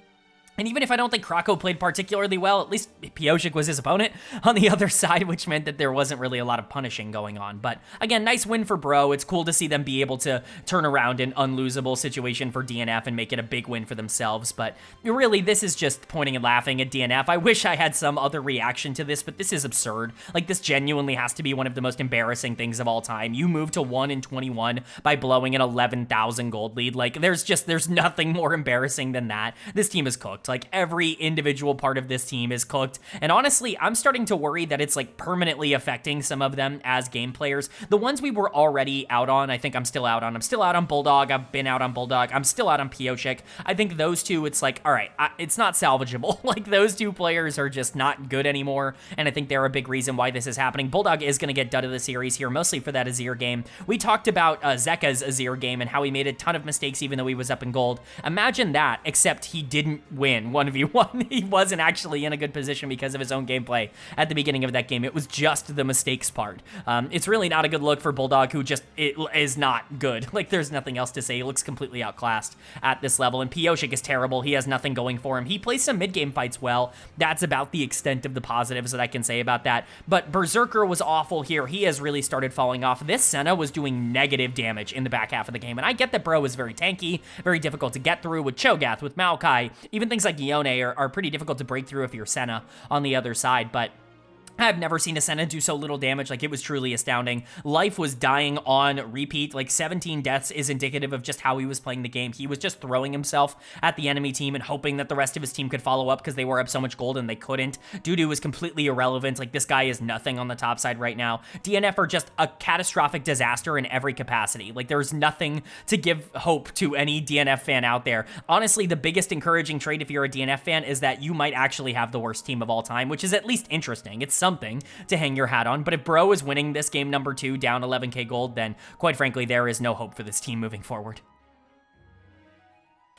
And even if I don't think Krako played particularly well, at least Pyosik was his opponent on the other side, which meant that there wasn't really a lot of punishing going on. But again, nice win for Bro. It's cool to see them be able to turn around an unlosable situation for DNF and make it a big win for themselves. But really, this is just pointing and laughing at DNF. I wish I had some other reaction to this, but this is absurd. Like, this genuinely has to be one of the most embarrassing things of all time. You move to 1-21 by blowing an 11,000 gold lead. Like, there's nothing more embarrassing than that. This team is cooked. Like, every individual part of this team is cooked. And honestly, I'm starting to worry that it's like permanently affecting some of them as game players. The ones we were already out on, I think I'm still out on. I'm still out on Bulldog. I've been out on Bulldog. I'm still out on Pyosik. I think those two, it's like, all right, it's not salvageable. Like, those two players are just not good anymore. And I think they're a big reason why this is happening. Bulldog is going to get dud of the series here, mostly for that Azir game. We talked about Zeka's Azir game and how he made a ton of mistakes even though he was up in gold. Imagine that, except he didn't win 1v1. He wasn't actually in a good position because of his own gameplay at the beginning of that game. It was just the mistakes part. It's really not a good look for Bulldog, who just is not good. Like, there's nothing else to say. He looks completely outclassed at this level, and Pyosik is terrible. He has nothing going for him. He plays some mid-game fights well. That's about the extent of the positives that I can say about that. But Berserker was awful here. He has really started falling off. This Senna was doing negative damage in the back half of the game, and I get that Bro is very tanky, very difficult to get through with Cho'Gath, with Maokai. Even things like Yone are pretty difficult to break through if you're Senna on the other side, but I've never seen a Senna do so little damage. Like, it was truly astounding. Life was dying on repeat. Like, 17 deaths is indicative of just how he was playing the game. He was just throwing himself at the enemy team and hoping that the rest of his team could follow up because they were up so much gold and they couldn't. Dudu was completely irrelevant. Like, this guy is nothing on the top side right now. DNF are just a catastrophic disaster in every capacity. Like, there's nothing to give hope to any DNF fan out there. Honestly, the biggest encouraging trait if you're a DNF fan is that you might actually have the worst team of all time, which is at least interesting. It's something to hang your hat on. But if Bro is winning this game number 2 down 11k gold, then quite frankly, there is no hope for this team moving forward.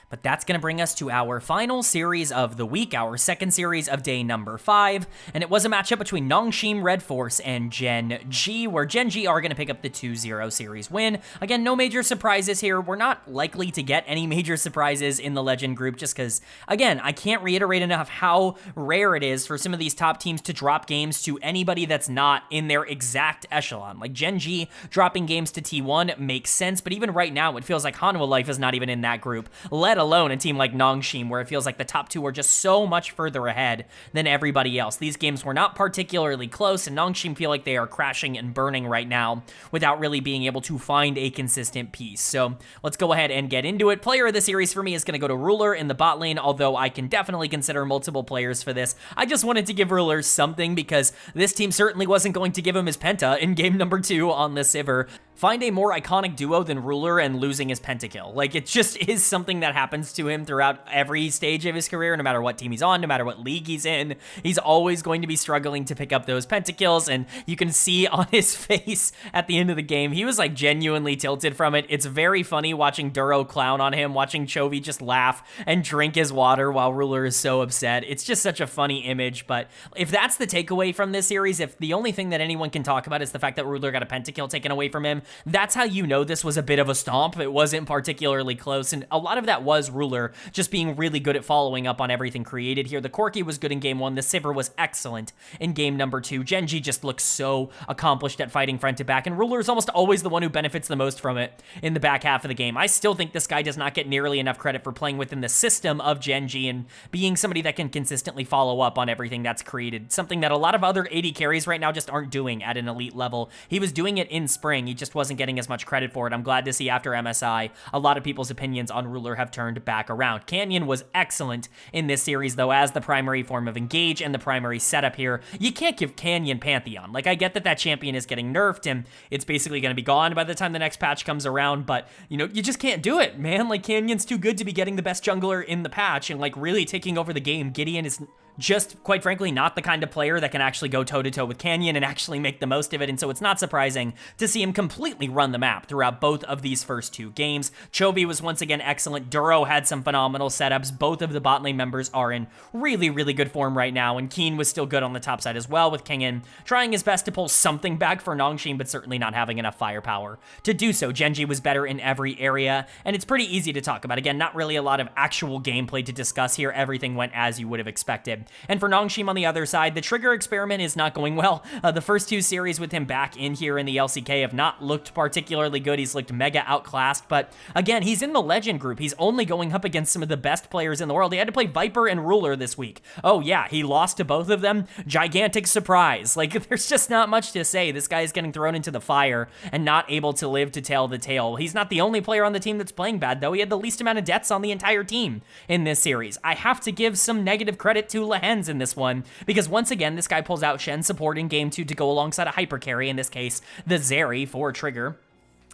But that's going to bring us to our final series of the week, our second series of day number 5, and it was a matchup between Nongshim, RedForce, and Gen.G, where Gen.G are going to pick up the 2-0 series win. Again, no major surprises here. We're not likely to get any major surprises in the Legend group, just because, again, I can't reiterate enough how rare it is for some of these top teams to drop games to anybody that's not in their exact echelon. Like, Gen.G dropping games to T1 makes sense, but even right now, it feels like Hanwha Life is not even in that group, let alone a team like Nongshim, where it feels like the top 2 are just so much further ahead than everybody else. These games were not particularly close, and Nongshim feel like they are crashing and burning right now without really being able to find a consistent piece. So let's go ahead and get into it. Player of the series for me is going to go to Ruler in the bot lane, although I can definitely consider multiple players for this. I just wanted to give Ruler something because this team certainly wasn't going to give him his Penta in game number 2 on the Sivir. Find a more iconic duo than Ruler and losing his pentakill. Like, it just is something that happens to him throughout every stage of his career, no matter what team he's on, no matter what league he's in. He's always going to be struggling to pick up those pentakills, and you can see on his face at the end of the game, he was like genuinely tilted from it. It's very funny watching Duro clown on him, watching Chovy just laugh and drink his water while Ruler is so upset. It's just such a funny image, but if that's the takeaway from this series, if the only thing that anyone can talk about is the fact that Ruler got a pentakill taken away from him, that's how you know this was a bit of a stomp. It wasn't particularly close, and a lot of that was Ruler just being really good at following up on everything created here. The Corki was good in game 1. The Sivir was excellent in game number 2. Gen.G just looks so accomplished at fighting front to back, and Ruler is almost always the one who benefits the most from it in the back half of the game. I still think this guy does not get nearly enough credit for playing within the system of Gen.G and being somebody that can consistently follow up on everything that's created, something that a lot of other AD carries right now just aren't doing at an elite level. He was doing it in spring. He just wasn't getting as much credit for it. I'm glad to see after MSI, a lot of people's opinions on Ruler have turned back around. Canyon was excellent in this series, though, as the primary form of engage and the primary setup here. You can't give Canyon Pantheon. Like, I get that that champion is getting nerfed and it's basically going to be gone by the time the next patch comes around, but, you know, you just can't do it, man. Like, Canyon's too good to be getting the best jungler in the patch and, like, really taking over the game. Gideon is just, quite frankly, not the kind of player that can actually go toe-to-toe with Canyon and actually make the most of it, and so it's not surprising to see him completely completely run the map throughout both of these first two games. Chovy was once again excellent. Duro had some phenomenal setups. Both of the bot lane members are in really, really good form right now, and Keen was still good on the top side as well, with Kingin trying his best to pull something back for Nongshim, but certainly not having enough firepower to do so. Gen.G was better in every area, and it's pretty easy to talk about. Again, not really a lot of actual gameplay to discuss here. Everything went as you would have expected. And for Nongshim on the other side, the trigger experiment is not going well. The first two series with him back in here in the LCK have not looked particularly good. He's looked mega outclassed, but again, he's in the Legend group. He's only going up against some of the best players in the world. He had to play Viper and Ruler this week. Oh yeah, he lost to both of them. Gigantic surprise. Like, there's just not much to say. This guy is getting thrown into the fire and not able to live to tell the tale. He's not the only player on the team that's playing bad, though. He had the least amount of deaths on the entire team in this series. I have to give some negative credit to Lehens in this one, because once again, this guy pulls out Shen support in game 2 to go alongside a hyper carry, in this case, the Zeri for Trigger.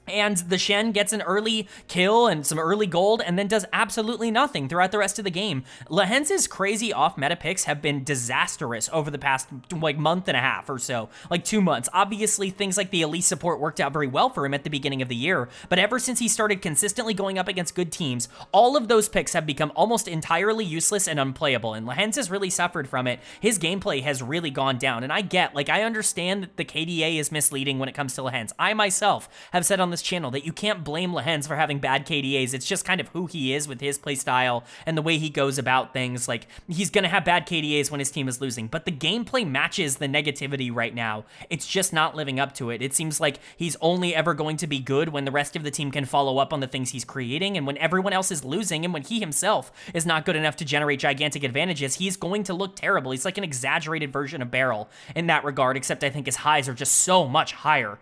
And the Shen gets an early kill and some early gold and then does absolutely nothing throughout the rest of the game. Lehens' crazy off-meta picks have been disastrous over the past, like, month and a half or so, like 2 months. Obviously, things like the Elise support worked out very well for him at the beginning of the year, but ever since he started consistently going up against good teams, all of those picks have become almost entirely useless and unplayable, and Lehens has really suffered from it. His gameplay has really gone down, and I understand that the KDA is misleading when it comes to Lehens. I myself have said on this channel that you can't blame Lehens for having bad KDAs. It's just kind of who he is with his playstyle and the way he goes about things. Like, he's gonna have bad KDAs when his team is losing, but the gameplay matches the negativity right now. It's just not living up to it. It seems like he's only ever going to be good when the rest of the team can follow up on the things he's creating, and when everyone else is losing, and when he himself is not good enough to generate gigantic advantages, he's going to look terrible. He's like an exaggerated version of Beryl in that regard, except I think his highs are just so much higher.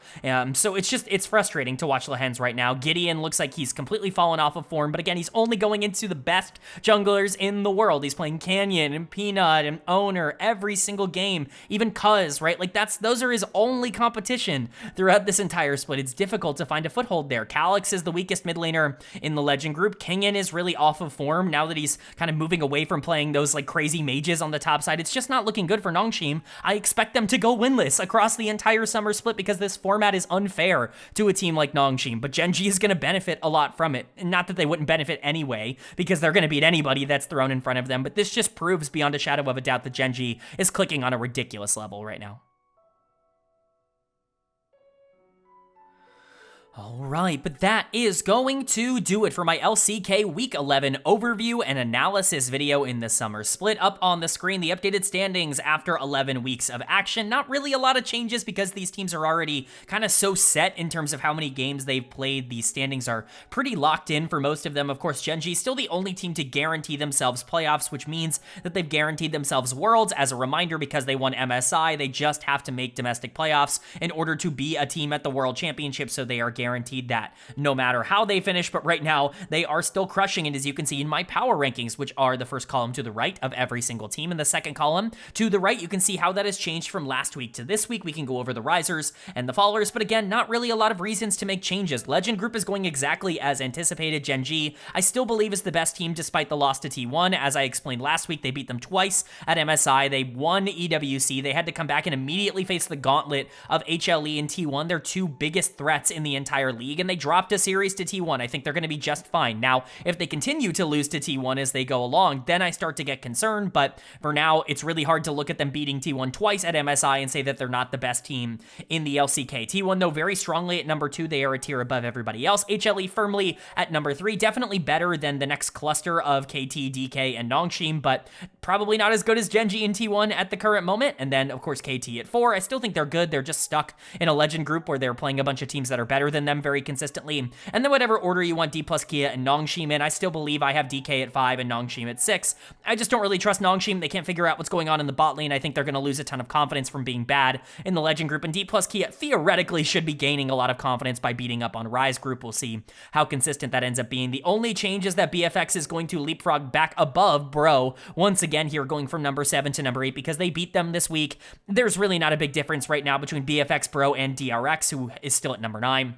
So it's frustrating to watch Lehens right now. Gideon looks like he's completely fallen off of form, but again, he's only going into the best junglers in the world. He's playing Canyon and Peanut and Owner every single game, even Cuz, right? Like, those are his only competition throughout this entire split. It's difficult to find a foothold there. Calyx is the weakest mid laner in the Legend group. Kingin is really off of form now that he's kind of moving away from playing those like crazy mages on the top side. It's just not looking good for Nongshim. I expect them to go winless across the entire summer split because this format is unfair to a team like Nongshim. But Gen.G is going to benefit a lot from it. And not that they wouldn't benefit anyway, because they're going to beat anybody that's thrown in front of them. But this just proves beyond a shadow of a doubt that Gen.G is clicking on a ridiculous level right now. Alright, but that is going to do it for my LCK Week 11 overview and analysis video in the summer split. Up on the screen, the updated standings after 11 weeks of action. Not really a lot of changes because these teams are already kind of so set in terms of how many games they've played. These standings are pretty locked in for most of them. Of course, Gen.G still the only team to guarantee themselves playoffs, which means that they've guaranteed themselves Worlds. As a reminder, because they won MSI, they just have to make domestic playoffs in order to be a team at the World Championship, so they are guaranteed that no matter how they finish. But right now they are still crushing it, as you can see in my power rankings, which are the first column to the right of every single team, and the second column to the right you can see how that has changed from last week to this week. We can go over the risers and the fallers, but again, not really a lot of reasons to make changes. Legend group is going exactly as anticipated. Gen.G I still believe is the best team despite the loss to T1. As I explained last week, they beat them twice at MSI. They won EWC. They had to come back and immediately face the gauntlet of HLE and T1, their two biggest threats in the entire league, and they dropped a series to T1. I think they're going to be just fine. Now, if they continue to lose to T1 as they go along, then I start to get concerned, but for now, it's really hard to look at them beating T1 twice at MSI and say that they're not the best team in the LCK. T1, though, very strongly at number 2. They are a tier above everybody else. HLE firmly at number 3. Definitely better than the next cluster of KT, DK, and Nongshim, but probably not as good as Gen.G and T1 at the current moment. And then, of course, KT at 4. I still think they're good. They're just stuck in a Legend group where they're playing a bunch of teams that are better than them very consistently. And then whatever order you want Dplus KIA and Nongshim in, I still believe I have DK at 5 and Nongshim at 6. I just don't really trust Nongshim. They can't figure out what's going on in the bot lane. I think they're going to lose a ton of confidence from being bad in the Legend group, and Dplus KIA theoretically should be gaining a lot of confidence by beating up on Rise group. We'll see how consistent that ends up being. The only change is that BFX is going to leapfrog back above Bro once again here, going from number 7 to number 8 because they beat them this week. There's really not a big difference right now between BFX, Bro, and DRX, who is still at number 9.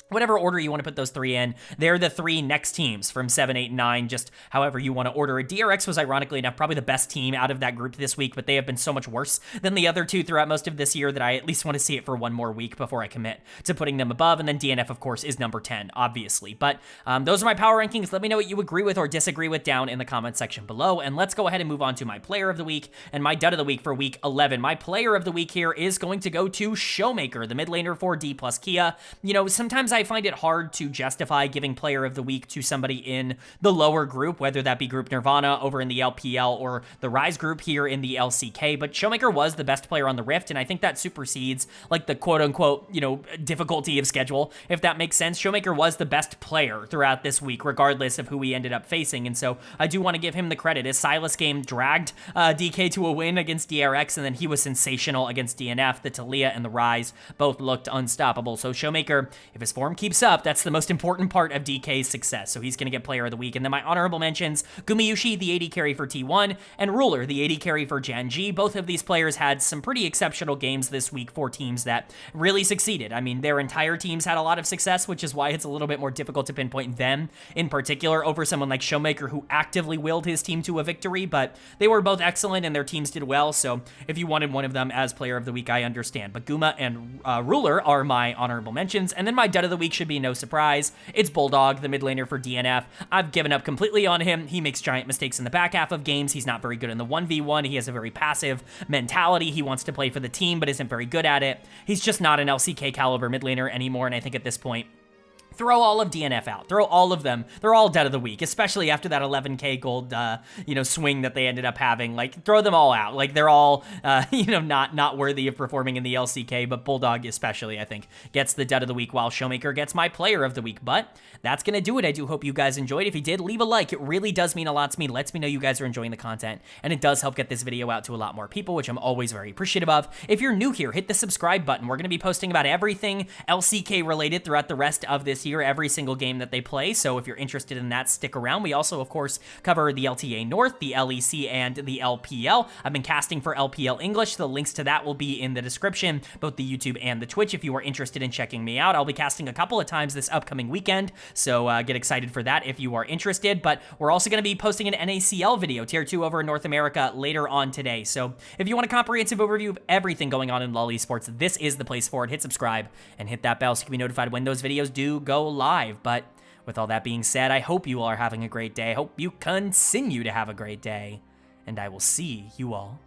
whatever order you want to put those three in, they're the three next teams from 7, 8, and 9, just however you want to order it. DRX was, ironically enough, probably the best team out of that group this week, but they have been so much worse than the other two throughout most of this year that I at least want to see it for one more week before I commit to putting them above. And then DNF, of course, is number 10, obviously. But those are my power rankings. Let me know what you agree with or disagree with down in the comment section below. And let's go ahead and move on to my player of the week and my dud of the week for week 11. My player of the week here is going to go to Showmaker, the mid laner for Dplus KIA. You know, sometimes I find it hard to justify giving player of the week to somebody in the lower group, whether that be Group Nirvana over in the LPL or the Rise group here in the LCK, but Showmaker was the best player on the Rift, and I think that supersedes like the quote-unquote, you know, difficulty of schedule, if that makes sense. Showmaker was the best player throughout this week, regardless of who he ended up facing, and so I do want to give him the credit. His Sylas game dragged DK to a win against DRX, and then he was sensational against DNF. The Talia and the Rise both looked unstoppable, so Showmaker, if his form keeps up, that's the most important part of DK's success, so he's going to get player of the week. And then my honorable mentions, Gumayushi, the AD carry for T1, and Ruler, the AD carry for Gen.G. Both of these players had some pretty exceptional games this week for teams that really succeeded. I mean, their entire teams had a lot of success, which is why it's a little bit more difficult to pinpoint them in particular over someone like Showmaker, who actively willed his team to a victory, but they were both excellent and their teams did well, so if you wanted one of them as player of the week, I understand. But Guma and Ruler are my honorable mentions, and then my dud of the week should be no surprise. It's Bulldog, the mid laner for DNF. I've given up completely on him. He makes giant mistakes in the back half of games. He's not very good in the 1v1. He has a very passive mentality. He wants to play for the team, but isn't very good at it. He's just not an LCK caliber mid laner anymore, and I think at this point, throw all of DNF out. Throw all of them. They're all dead of the week, especially after that 11k gold, swing that they ended up having. Like, throw them all out. Like, they're all, not worthy of performing in the LCK, but Bulldog especially, I think, gets the dead of the week, while Showmaker gets my player of the week. But that's going to do it. I do hope you guys enjoyed. If you did, leave a like. It really does mean a lot to me. Lets me know you guys are enjoying the content, and it does help get this video out to a lot more people, which I'm always very appreciative of. If you're new here, hit the subscribe button. We're going to be posting about everything LCK related throughout the rest of this year, every single game that they play, so if you're interested in that, stick around. We also, of course, cover the LTA North, the LEC, and the LPL. I've been casting for LPL English. The links to that will be in the description, both the YouTube and the Twitch, if you are interested in checking me out. I'll be casting a couple of times this upcoming weekend, so get excited for that if you are interested, but we're also going to be posting an NACL video, Tier 2 over in North America, later on today, so if you want a comprehensive overview of everything going on in LoL Esports, this is the place for it. Hit subscribe and hit that bell so you can be notified when those videos do go live. But with all that being said, I hope you all are having a great day. I hope you continue to have a great day, and I will see you all